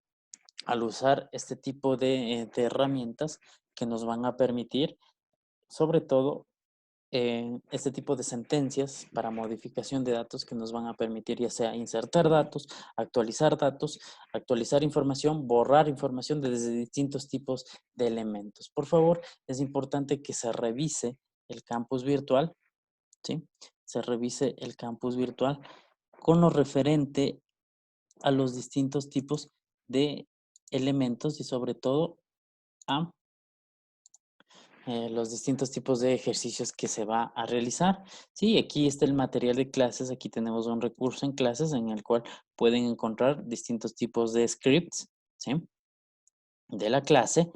al usar este tipo de herramientas que nos van a permitir, sobre todo, este tipo de sentencias para modificación de datos que nos van a permitir ya sea insertar datos, actualizar información, borrar información desde distintos tipos de elementos. Por favor, es importante que se revise el campus virtual, ¿sí? Se revise el campus virtual con lo referente a los distintos tipos de elementos y sobre todo a los distintos tipos de ejercicios que se va a realizar. Sí, aquí está el material de clases, aquí tenemos un recurso en clases en el cual pueden encontrar distintos tipos de scripts, ¿sí? De la clase,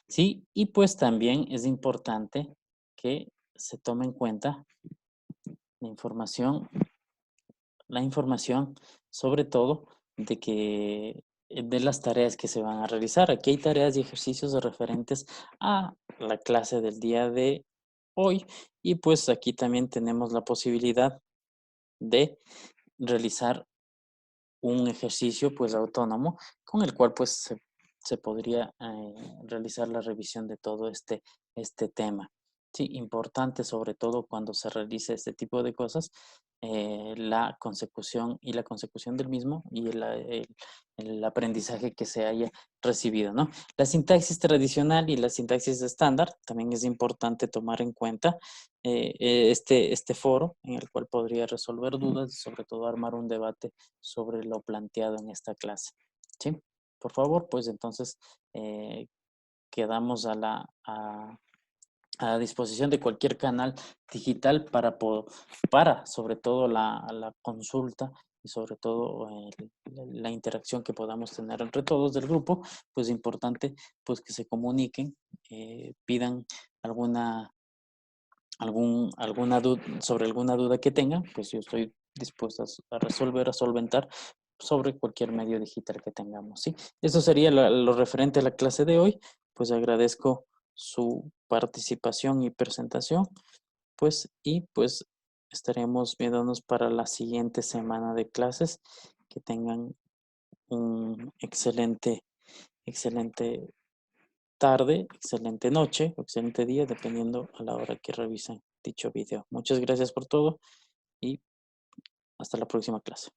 ¿sí? Y pues también es importante que se tome en cuenta la información sobre todo de que de las tareas que se van a realizar. Aquí hay tareas y ejercicios referentes a la clase del día de hoy. Y pues aquí también tenemos la posibilidad de realizar un ejercicio pues autónomo con el cual pues se podría realizar la revisión de todo este tema. Sí, importante sobre todo cuando se realice este tipo de cosas, la consecución y la consecución del mismo y el aprendizaje que se haya recibido, ¿no? La sintaxis tradicional y la sintaxis estándar también es importante tomar en cuenta este foro en el cual podría resolver dudas y sobre todo armar un debate sobre lo planteado en esta clase. ¿Sí? Por favor, pues entonces quedamos a disposición de cualquier canal digital para sobre todo la consulta y sobre todo la interacción que podamos tener entre todos del grupo, pues importante pues que se comuniquen, pidan alguna duda sobre alguna duda que tengan, pues yo estoy dispuesta a resolver, a solventar sobre cualquier medio digital que tengamos, ¿sí? Eso sería lo referente a la clase de hoy, pues agradezco su participación y presentación, pues, y pues estaremos viéndonos para la siguiente semana de clases. Que tengan un excelente tarde, excelente noche o excelente día, dependiendo a la hora que revisen dicho video. Muchas gracias por todo y hasta la próxima clase.